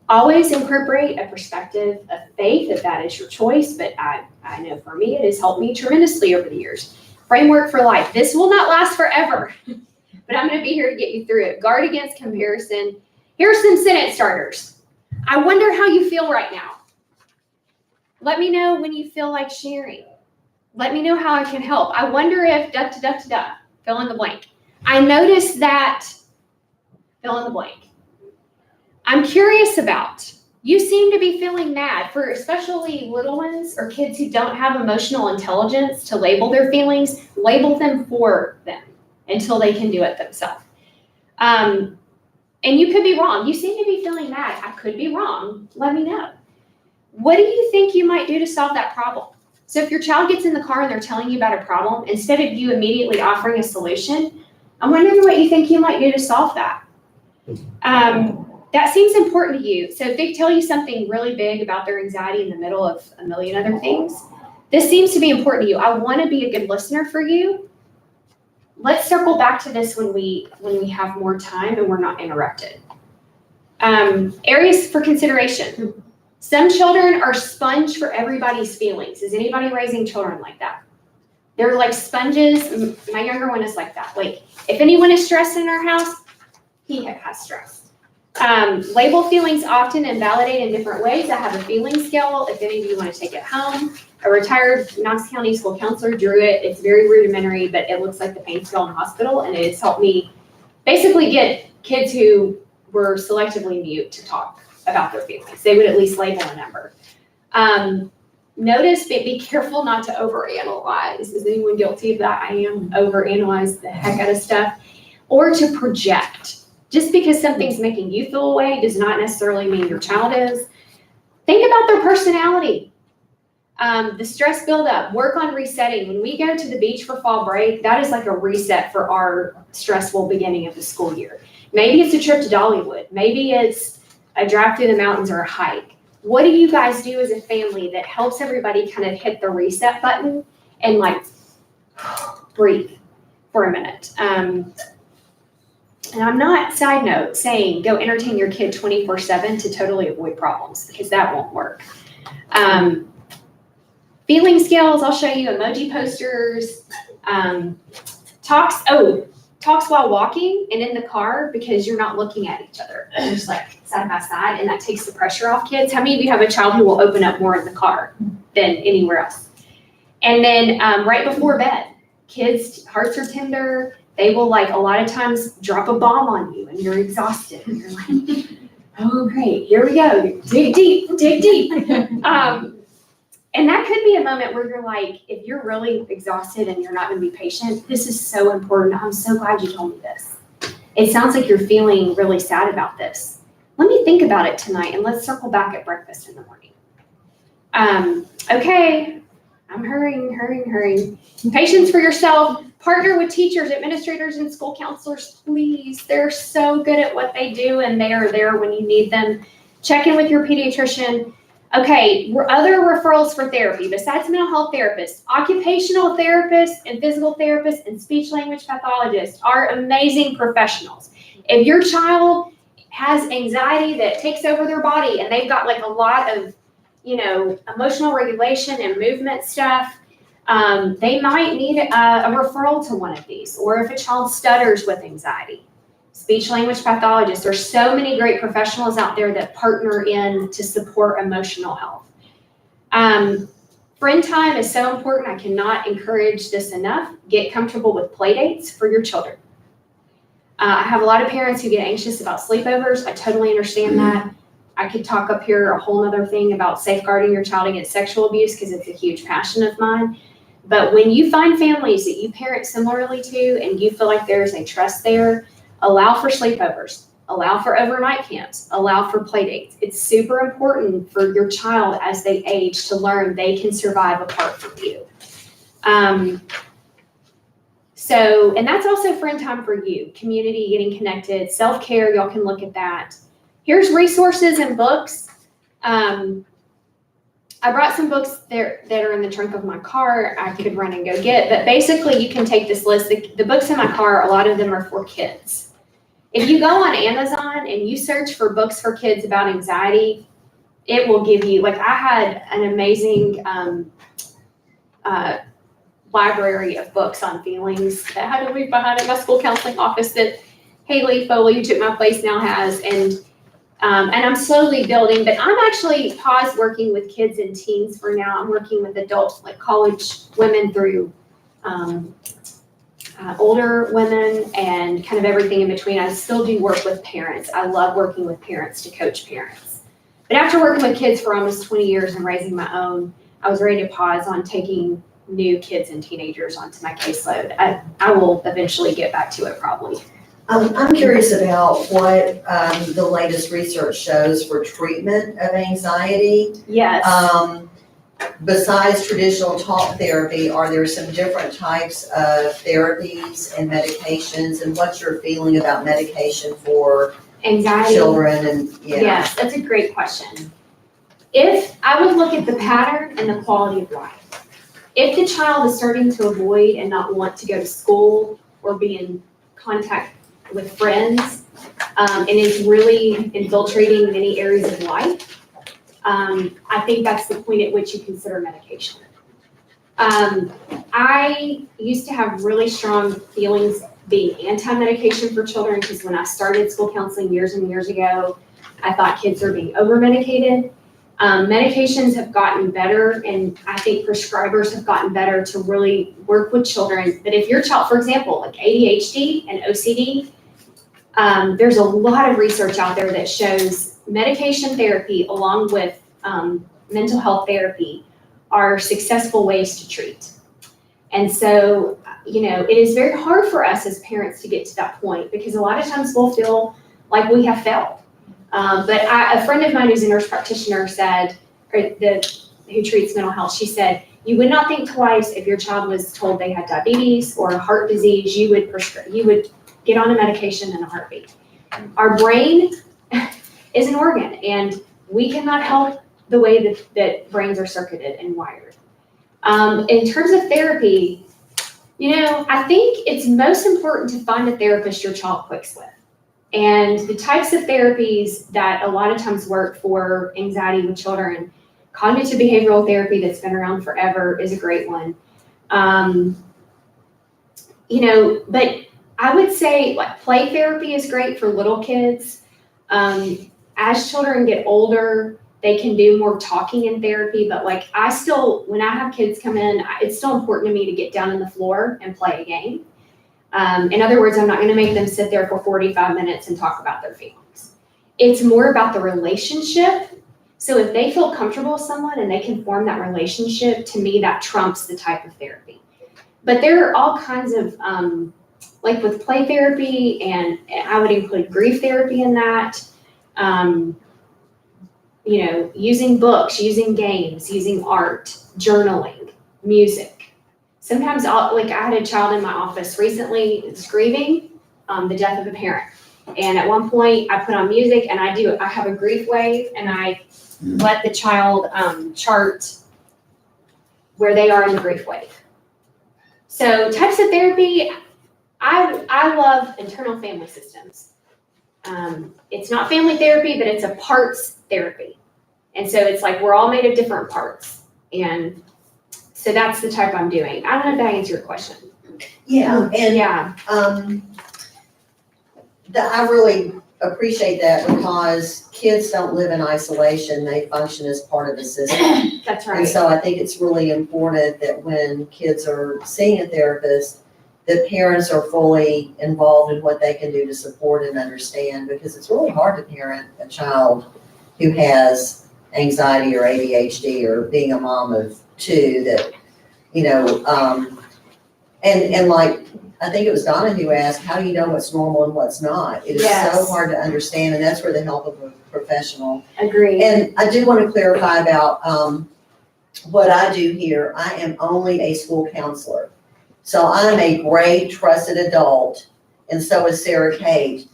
Always incorporate a perspective of faith if that is your choice, but I know for me it has helped me tremendously over the years. Framework for life. This will not last forever, but I'm going to be here to get you through it. Guard against comparison. Here are some sentence starters. I wonder how you feel right now. Let me know when you feel like sharing. Let me know how I can help. I wonder if fill in the blank. I noticed that, fill in the blank. I'm curious about. You seem to be feeling mad. For especially little ones or kids who don't have emotional intelligence to label their feelings, label them for them until they can do it themselves. And you could be wrong. You seem to be feeling mad. I could be wrong. Let me know. What do you think you might do to solve that problem? So if your child gets in the car and they're telling you about a problem, instead of you immediately offering a solution, I'm wondering what you think you might do to solve that. That seems important to you. So if they tell you something really big about their anxiety in the middle of a million other things, this seems to be important to you. I want to be a good listener for you. Let's circle back to this when we have more time and we're not interrupted. Areas for consideration. Some children are sponge for everybody's feelings. Is anybody raising children like that? They're like sponges. My younger one is like that. Like if anyone is stressed in our house, he has stress. Label feelings often and validate in different ways. I have a feeling scale. If any of you want to take it home, a retired Knox County school counselor drew it. It's very rudimentary, but it looks like the pain scale in the hospital, and it's helped me basically get kids who were selectively mute to talk about their feelings. They would at least label a number. Notice, but be careful not to overanalyze. Is anyone guilty of that? I am overanalyze the heck out of stuff. Or to project. Just because something's making you feel away does not necessarily mean your child is. Think about their personality. The stress buildup, work on resetting. When we go to the beach for fall break, that is like a reset for our stressful beginning of the school year. Maybe it's a trip to Dollywood. Maybe it's a drive through the mountains or a hike. What do you guys do as a family that helps everybody kind of hit the reset button and like breathe for a minute? And I'm not, side note, saying go entertain your kid 24/7 to totally avoid problems, because that won't work. Feeling skills, I'll show you emoji posters. Talks while walking and in the car, because you're not looking at each other. You're just like side by side, and that takes the pressure off kids. How many of you have a child who will open up more in the car than anywhere else? And then right before bed, kids' hearts are tender. They will, like, a lot of times drop a bomb on you and you're exhausted. And you're like, oh, great, here we go. Dig deep, dig deep. And that could be a moment where you're like, if you're really exhausted and you're not going to be patient, this is so important. I'm so glad you told me this. It sounds like you're feeling really sad about this. Let me think about it tonight, and let's circle back at breakfast in the morning. Okay, I'm hurrying. Patience for yourself. Partner with teachers, administrators, and school counselors, please. They're so good at what they do, and they are there when you need them. Check in with your pediatrician. Okay, other referrals for therapy besides mental health therapists, occupational therapists and physical therapists and speech language pathologists are amazing professionals. If your child has anxiety that takes over their body and they've got like a lot of, emotional regulation and movement stuff, they might need a referral to one of these. Or if a child stutters with anxiety, speech language pathologists. There's so many great professionals out there that partner in to support emotional health. Friend time is so important. I cannot encourage this enough. Get comfortable with play dates for your children. I have a lot of parents who get anxious about sleepovers. I totally understand that. I could talk up here a whole other thing about safeguarding your child against sexual abuse because it's a huge passion of mine. But when you find families that you parent similarly to and you feel like there's a trust there, allow for sleepovers, allow for overnight camps, allow for play dates. It's super important for your child as they age to learn they can survive apart from you. And that's also friend time for you, community, getting connected, self-care, y'all can look at that. Here's resources and books. I brought some books there that are in the trunk of my car I could run and go get, but basically you can take this list. The books in my car, a lot of them are for kids. If you go on Amazon and you search for books for kids about anxiety, it will give you, like I had an amazing library of books on feelings that I had to leave behind at my school counseling office that Haley Foley, who took my place, now has, and I'm slowly building, but I'm actually paused working with kids and teens for now. I'm working with adults, like college women through older women and kind of everything in between. I still do work with parents. I love working with parents to coach parents. But after working with kids for almost 20 years and raising my own, I was ready to pause on taking new kids and teenagers onto my caseload. I will eventually get back to it probably. I'm curious about what the latest research shows for treatment of anxiety. Yes. Besides traditional talk therapy, are there some different types of therapies and medications? And what's your feeling about medication for Anxiety. children and, Yes, that's a great question. If I would look at the pattern and the quality of life, if the child is starting to avoid and not want to go to school or be in contact with friends, and is really infiltrating many areas of life, I think that's the point at which you consider medication. I used to have really strong feelings being anti-medication for children because when I started school counseling years and years ago, I thought kids are being over-medicated. Medications have gotten better, and I think prescribers have gotten better to really work with children. But if your child, for example, like ADHD and OCD, there's a lot of research out there that shows medication therapy along with mental health therapy are successful ways to treat. And so, it is very hard for us as parents to get to that point because a lot of times we'll feel like we have failed. But a friend of mine who's a nurse practitioner said, who treats mental health, she said, you would not think twice if your child was told they had diabetes or a heart disease, you would get on a medication in a heartbeat. Our brain is an organ, and we cannot help the way that brains are circuited and wired. In terms of therapy, I think it's most important to find a therapist your child clicks with. And the types of therapies that a lot of times work for anxiety with children, cognitive behavioral therapy that's been around forever is a great one. But I would say like play therapy is great for little kids. As children get older, they can do more talking in therapy, but when I have kids come in, it's still important to me to get down on the floor and play a game. In other words, I'm not going to make them sit there for 45 minutes and talk about their feelings. It's more about the relationship. So if they feel comfortable with someone and they can form that relationship, to me, that trumps the type of therapy. But there are all kinds of, like with play therapy, and I would include grief therapy in that, using books, using games, using art, journaling, music. Sometimes I had a child in my office recently that's grieving the death of a parent. And at one point I put on music and I have a grief wave and I let the child chart where they are in the grief wave. So types of therapy, I love internal family systems. It's not family therapy, but it's a parts therapy. And so it's like we're all made of different parts. And so that's the type I'm doing. I don't know if that answers your question. Yeah, and Yeah. I really appreciate that because kids don't live in isolation, they function as part of the system. That's And right. so I think it's really important that when kids are seeing a therapist, that parents are fully involved in what they can do to support and understand, because it's really hard to parent a child who has anxiety or ADHD, or being a mom of two that, and like, I think it was Donna who asked, how do you know what's normal and what's not? It is so Yes. hard to understand, and that's where the help of a professional. Agreed. And I do want to clarify about what I do here. I am only a school counselor. So I'm a great trusted adult, and so is Sarah Kate,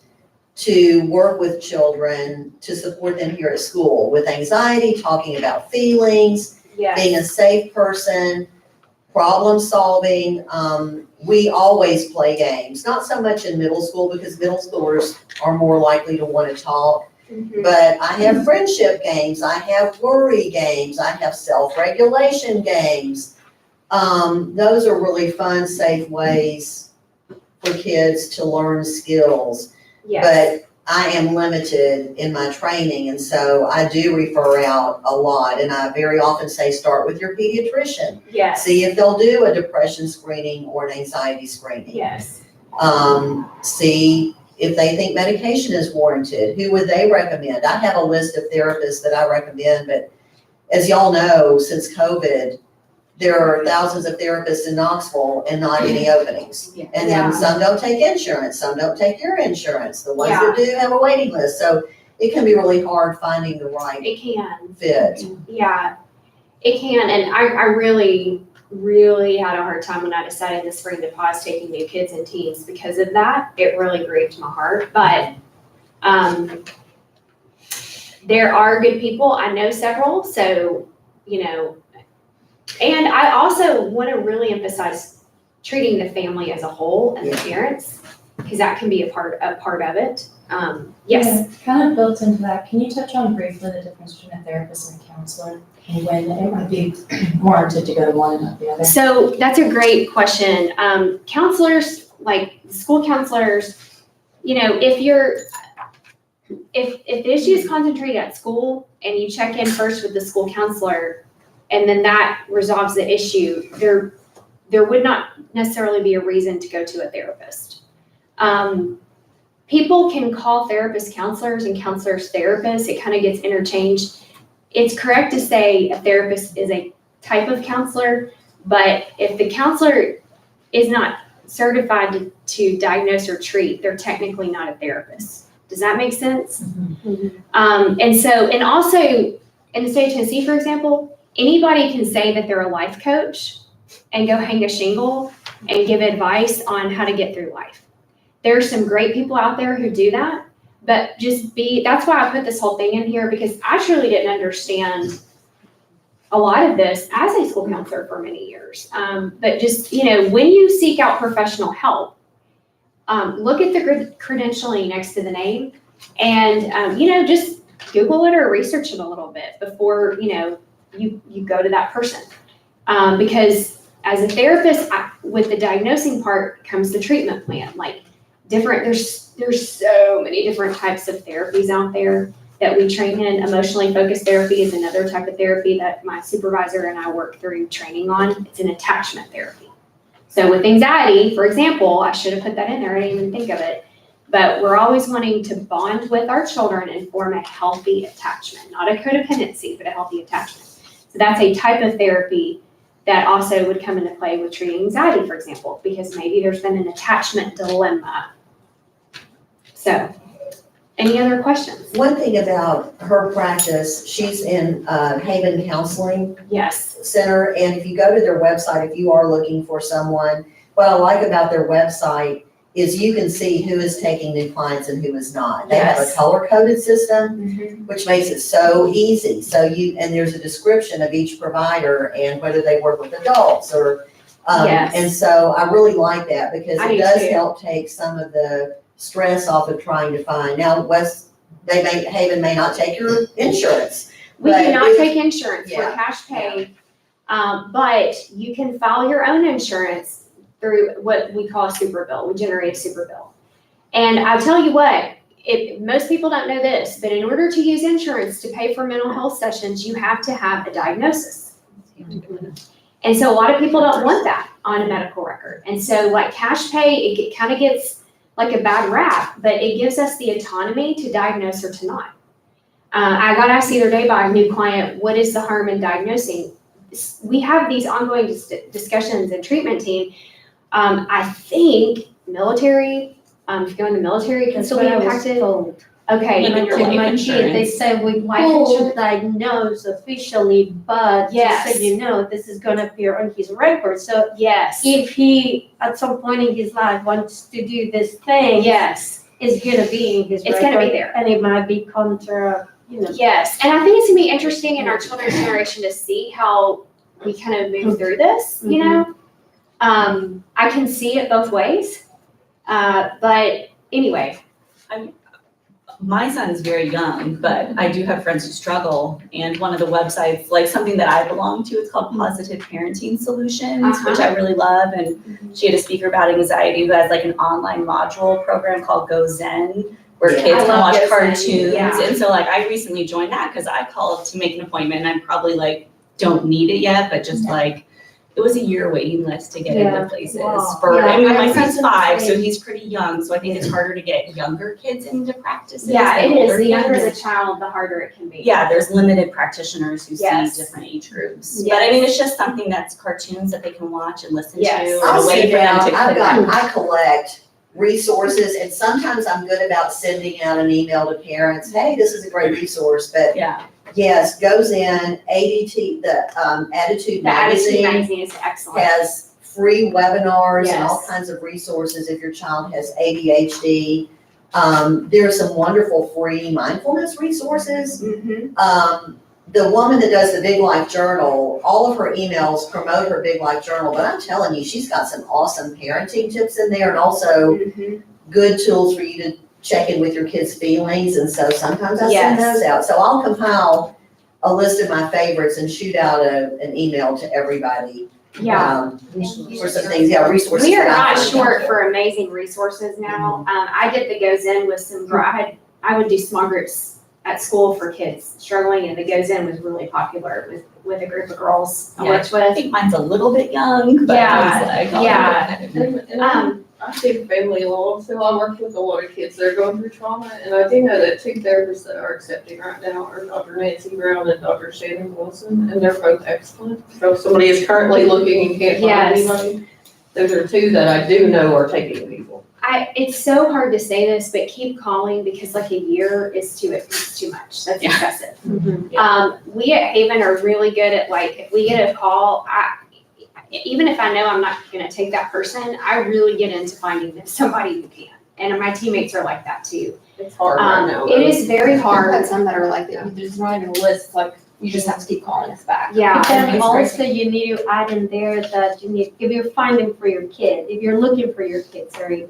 to work with children, to support them here at school with anxiety, talking about feelings, Yes. being a safe person, problem solving. We always play games, not so much in middle school because middle schoolers are more likely to want to talk. Mhm. But I have friendship games, I have worry games, I have self-regulation games. Those are really fun, safe ways for kids to learn skills. Yes. But I am limited in my training, and so I do refer out a lot. And I very often say, start with your pediatrician. Yes. See if they'll do a depression screening or an anxiety screening. Yes. See if they think medication is warranted. Who would they recommend? I have a list of therapists that I recommend, but as y'all know, since COVID, there are thousands of therapists in Knoxville and not any openings. Yeah. And Yeah. then some don't take insurance, some don't take your insurance. The ones Yeah. that do have a waiting list. So it can be really hard finding the right It can. fit. Yeah, it can. And I really, really had a hard time when I decided in the spring to pause taking new kids and teens because of that. It really grieved my heart. But there are good people. I know several. So, and I also want to really emphasize treating the family as a whole and the parents, because that can be a part of it. Yes. Yeah, kind of built into that, can you touch on briefly the difference between a therapist and a counselor? And when it might be warranted to go to one and not the other? So that's a great question. Counselors, like school counselors, if the issue is concentrated at school and you check in first with the school counselor and then that resolves the issue, there would not necessarily be a reason to go to a therapist. People can call therapists counselors and counselors therapists. It kind of gets interchanged. It's correct to say a therapist is a type of counselor, but if the counselor is not certified to diagnose or treat, they're technically not a therapist. Does that make sense? And also in the state of Tennessee, for example, anybody can say that they're a life coach and go hang a shingle and give advice on how to get through life. There's some great people out there who do that, but that's why I put this whole thing in here, because I truly didn't understand a lot of this as a school counselor for many years. But just, when you seek out professional help, look at the credentialing next to the name and, just Google it or research it a little bit before, you go to that person. Because as a therapist, with the diagnosing part comes the treatment plan. Like there's so many different types of therapies out there that we train in. Emotionally focused therapy is another type of therapy that my supervisor and I work through training on. It's an attachment therapy. So with anxiety, for example, I should have put that in there, I didn't even think of it. But we're always wanting to bond with our children and form a healthy attachment, not a codependency, but a healthy attachment. So that's a type of therapy that also would come into play with treating anxiety, for example, because maybe there's been an attachment dilemma. So, any other questions? One thing about her practice, she's in Haven Counseling Yes. Center, and if you go to their website, if you are looking for someone, what I like about their website is you can see who is taking new clients and who is not. They have a Yes. color-coded system, which makes it so easy. And there's a description of each provider and whether they work with adults or, Yes. and so I really like that because I it do does too. help take some of the stress off of trying to find. Now, Haven may not take your insurance. We But do not if- take insurance, we're Yeah. cash pay. But you can file your own insurance through what we call a super bill. We generate a super bill. And I'll tell you what, most people don't know this, but in order to use insurance to pay for mental health sessions, you have to have a diagnosis. And so a lot of people don't want that on a medical record. And so like cash pay, it kind of gets like a bad rap, but it gives us the autonomy to diagnose or to not. I got asked the other day by a new client, what is the harm in diagnosing? We have these ongoing discussions and treatment team. I think military, if you go in the military, can still be impacted. Okay. When you're life My kid, they insurance. say we Life pulled insurance. diagnose officially, but just so Yes. you know, this is gonna appear on his record. So Yes. if he, at some point in his life, wants to do this thing, Yes. it's gonna be in his record. It's gonna be there. And it might be contra, Yes. And I think it's gonna be interesting in our children's generation to see how we kind of move through this, you know? I can see it both ways. But anyway, My son is very young, but I do have friends who struggle. And one of the websites, like something that I belong to, it's called Positive Parenting Solutions, which I really love. And she had a speaker about anxiety who has like an online module program called Go Zen, where Yeah. kids I can love watch Go Zen, cartoons. yeah. And so like I recently joined that because I called to make an appointment and I'm probably like, don't need it yet, but just like, it was a year waiting list to get Yeah. into places Wow. for, Yeah, I mean, my my son's son's 5, so the he's pretty young, so I think it's harder to get younger kids into practices. yeah, than it is. older The younger kids. the child, the harder it can be. Yeah, there's limited practitioners who Yes. see different age groups. But I mean, it's just something that's cartoons that they can watch and listen to, Yes. and I'll a way send for them out, to I collect resources, and sometimes I'm good about sending out an email to parents, hey, this is a great resource, but Yeah, yes, goes in, ADT, the Attitude The Attitude Magazine Magazine is excellent. has free webinars and all Yes. kinds of resources if your child has ADHD. There are some wonderful free mindfulness resources. Mhm. The woman that does the Big Life Journal, all of her emails promote her Big Life Journal, but I'm telling you, she's got some awesome parenting tips in there and also Mhm. good tools for you to check in with your kids' feelings, and so sometimes I send Yes. those out. So I'll compile a list of my favorites and shoot out an email to everybody. Yeah. For some things, yeah, resources. We are that I not find short helpful. for amazing resources now. I did the Goes In with some, I would do small groups at school for kids struggling, and the Goes In was really popular with a group of girls I Yeah. worked I with. think mine's a little bit young, but Yeah, I was like, oh, yeah. And Um, I think family law, so I work with a lot of kids that are going through trauma, and I do know that 2 therapists that are accepting right now are Dr. Nancy Brown and Dr. Shannon Wilson, and they're both excellent. So if somebody is currently looking and can't find Yes. anybody, those are 2 that I do know are taking people. it's so hard to say this, but keep calling because like a year is too much. That's Yeah. excessive. Yeah. We at Haven are really good at like, if we get a call, even if I know I'm not gonna take that person, I really get into finding them somebody who can. And my teammates are like that too. It's hard right now. It is very I've hard. had some that are like, there's not even a list, like, you just have to keep calling us back. Yeah. But then it's also you need to add in there that you need, if you're finding for your kid, if you're looking for your kid, sorry,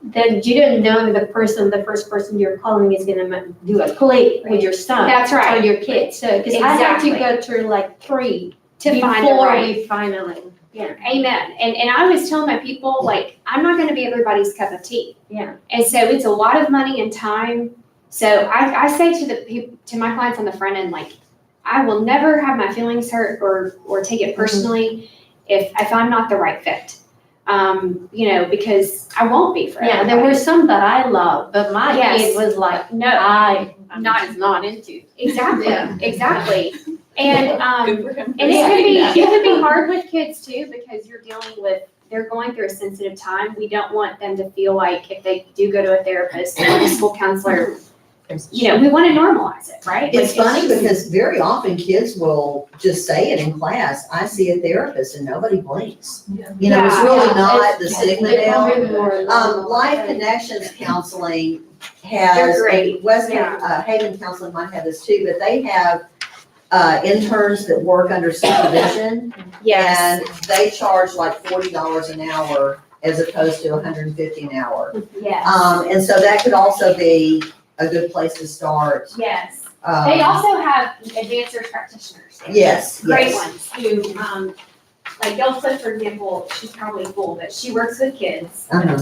then you don't know the first person you're calling is gonna do a click with your son. That's right. Or your kid, so, cause I have to Exactly. go through like 3 To find the before right. we finally, yeah. Amen. And I always tell my people, like, I'm not gonna be everybody's cup of tea. Yeah. And so it's a lot of money and time. So I say to my clients on the front end, like, I will never have my feelings hurt or take it personally if I'm not the right fit. Because I won't be for Yeah, there everybody. were some that I loved, but my Yes. kid was like, No, I'm not- just not into. exactly, Yeah. exactly. And, Good for him. and it for can saying that. it can be hard with kids too, because you're dealing with, they're going through a sensitive time. We don't want them to feel like if they do go to a therapist or a school counselor, we want to normalize it, right? It's Like, funny just- because very often kids will just say it in class, I see a therapist, and nobody blinks. You know, it's Yeah, really yeah, not the stigma now. now. Life Connections Counseling They're has, great, and West yeah. Haven Counseling might have this too, but they have interns that work under supervision, Yes, and they charge like $40 an hour as opposed to $150 an hour. yes, And so that could also be a good place to start. yes. Um, They also have advanced nurse practitioners. Yes, Great yes. ones who, like Gail Cliff, for example, she's probably full, but she works with kids. Uh-huh.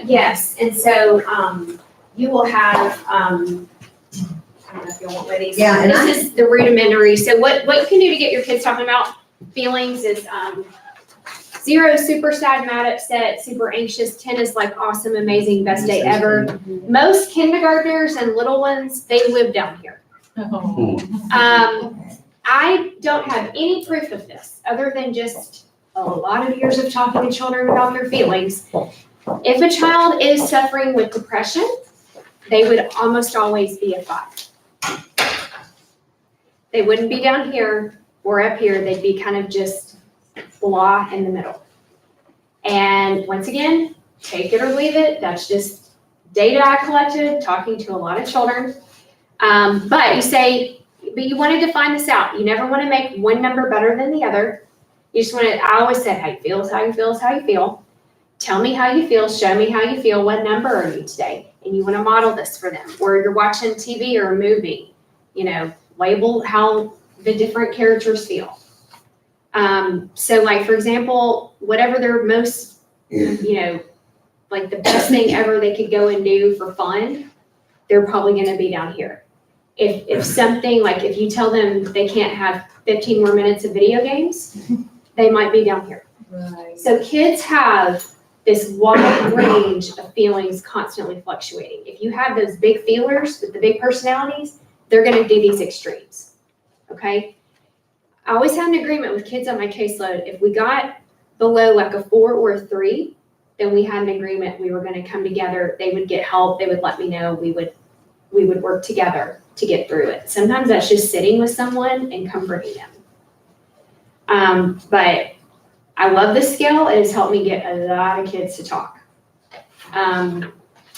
Yes, and so, you will have, I don't know if you'll want one of these. Yeah, and This is the rudimentary, so what you can do to get your kids talking about feelings is, 0, super sad, mad, upset, super anxious. 10 is like awesome, amazing, best day ever. Most kindergartners and little ones, they live down here. I don't have any proof of this, other than just a lot of years of talking to children about their feelings. If a child is suffering with depression, they would almost always be a 5. They wouldn't be down here or up here, they'd be kind of just blah in the middle. And once again, take it or leave it, that's just data I collected, talking to a lot of children. But you say, but you want to define this out. You never want to make one number better than the other. You just want to, I always said, how you feel is how you feel is how you feel. Tell me how you feel, show me how you feel, what number are you today? And you want to model this for them. Or you're watching TV or a movie, label how the different characters feel. So like, for example, whatever their most, like the best thing ever they could go and do for fun, they're probably going to be down here. If something, like if you tell them they can't have 15 more minutes of video games, they might be down here. Right. So kids have this wide range of feelings constantly fluctuating. If you have those big feelers with the big personalities, they're going to do these extremes, okay? I always had an agreement with kids on my caseload. If we got below like a 4 or a 3, then we had an agreement we were going to come together. They would get help. They would let me know. We would work together to get through it. Sometimes that's just sitting with someone and comforting them. But I love this scale. It has helped me get a lot of kids to talk. And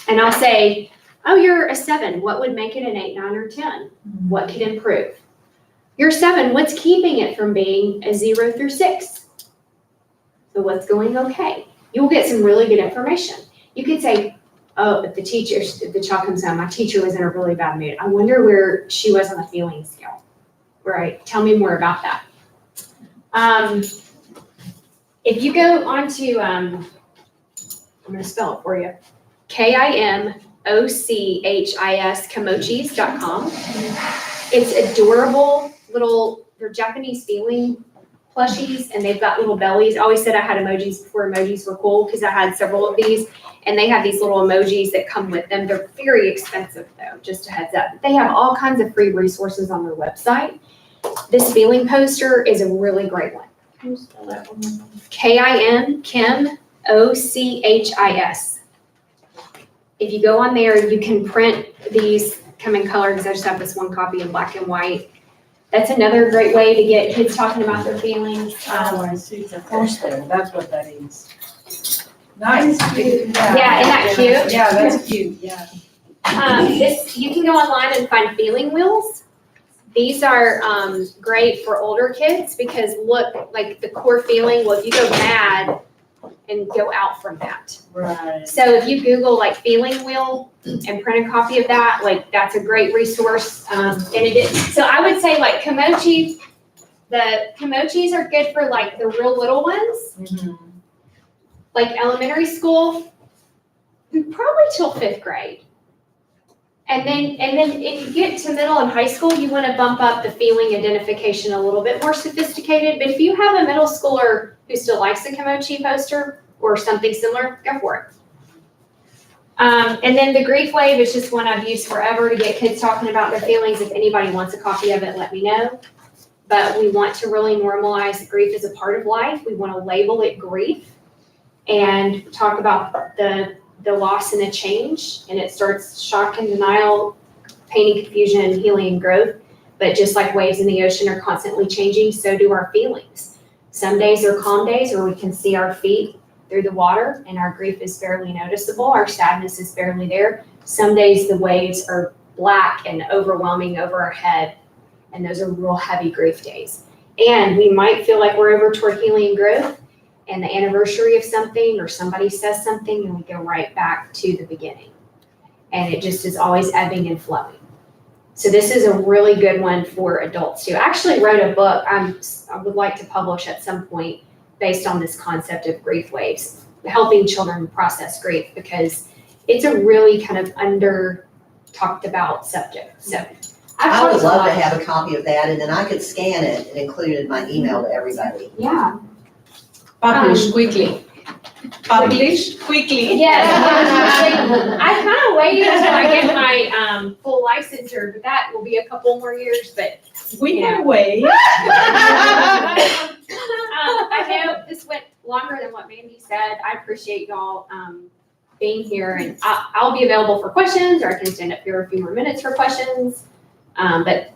I'll say, oh, you're a 7. What would make it an 8, 9, or 10? What could improve? You're 7. What's keeping it from being a 0 through 6? So what's going okay? You'll get some really good information. You could say, oh, if the child comes home, my teacher was in a really bad mood. I wonder where she was on the feeling scale. Right, tell me more about that. If you go onto, I'm gonna spell it for you, KIMOCHIS, Kimochis.com. It's adorable they're Japanese feeling plushies, and they've got little bellies. I always said I had emojis before emojis were cool, because I had several of these, and they have these little emojis that come with them. They're very expensive though, just a heads up. They have all kinds of free resources on their website. This feeling poster is a really great one. Can you spell that one more time? KIMOCHIS. If you go on there, you can print these, come in color, because I just have this one copy in black and white. That's another great way to get kids talking about their feelings. Oh, I see, it's a poster, that's what that is. Nice. Yeah, isn't that cute? Yeah, that's cute, yeah. You can go online and find feeling wheels. These are great for older kids, because look, like the core feeling, well, if you go mad and go out from that. Right. So if you Google like feeling wheel and print a copy of that, like that's a great resource. And so I would say like the Kimochis are good for like the real little ones, like elementary school, probably till 5th grade. And then if you get to middle and high school, you want to bump up the feeling identification a little bit more sophisticated. But if you have a middle schooler who still likes a Kimochi poster or something similar, go for it. And then the grief wave is just one I've used forever to get kids talking about their feelings. If anybody wants a copy of it, let me know. But we want to really normalize grief as a part of life. We want to label it grief and talk about the loss and the change, and it starts shock and denial, pain and confusion, healing and growth. But just like waves in the ocean are constantly changing, so do our feelings. Some days are calm days where we can see our feet through the water and our grief is barely noticeable, our sadness is barely there. Some days the waves are black and overwhelming over our head, and those are real heavy grief days. And we might feel like we're over toward healing and growth, and the anniversary of something or somebody says something and we go right back to the beginning. And it just is always ebbing and flowing. So this is a really good one for adults too. I actually wrote a book I would like to publish at some point based on this concept of grief waves. helping children process grief, because it's a really kind of under talked about subject. So I would talked a love to lot- have a copy of that, and then I could scan it and include it in my email to everybody. Yeah. Publish quickly. Publish quickly. Yes. I kind of waited until I get my full licensure, but that will be a couple more years. But We Yeah. can wait. I know this went longer than what Mandy said. I appreciate y'all being here, and I'll be available for questions, or I can stand up here a few more minutes for questions. But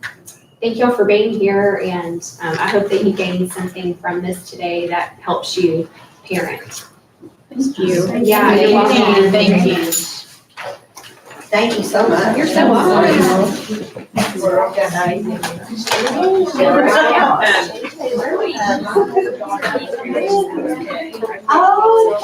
thank y'all for being here, and I hope that you gained something from this today that helps you parent. Thank you. Yeah, you're welcome. Thank you. Thank you so much. You're so welcome. Oh,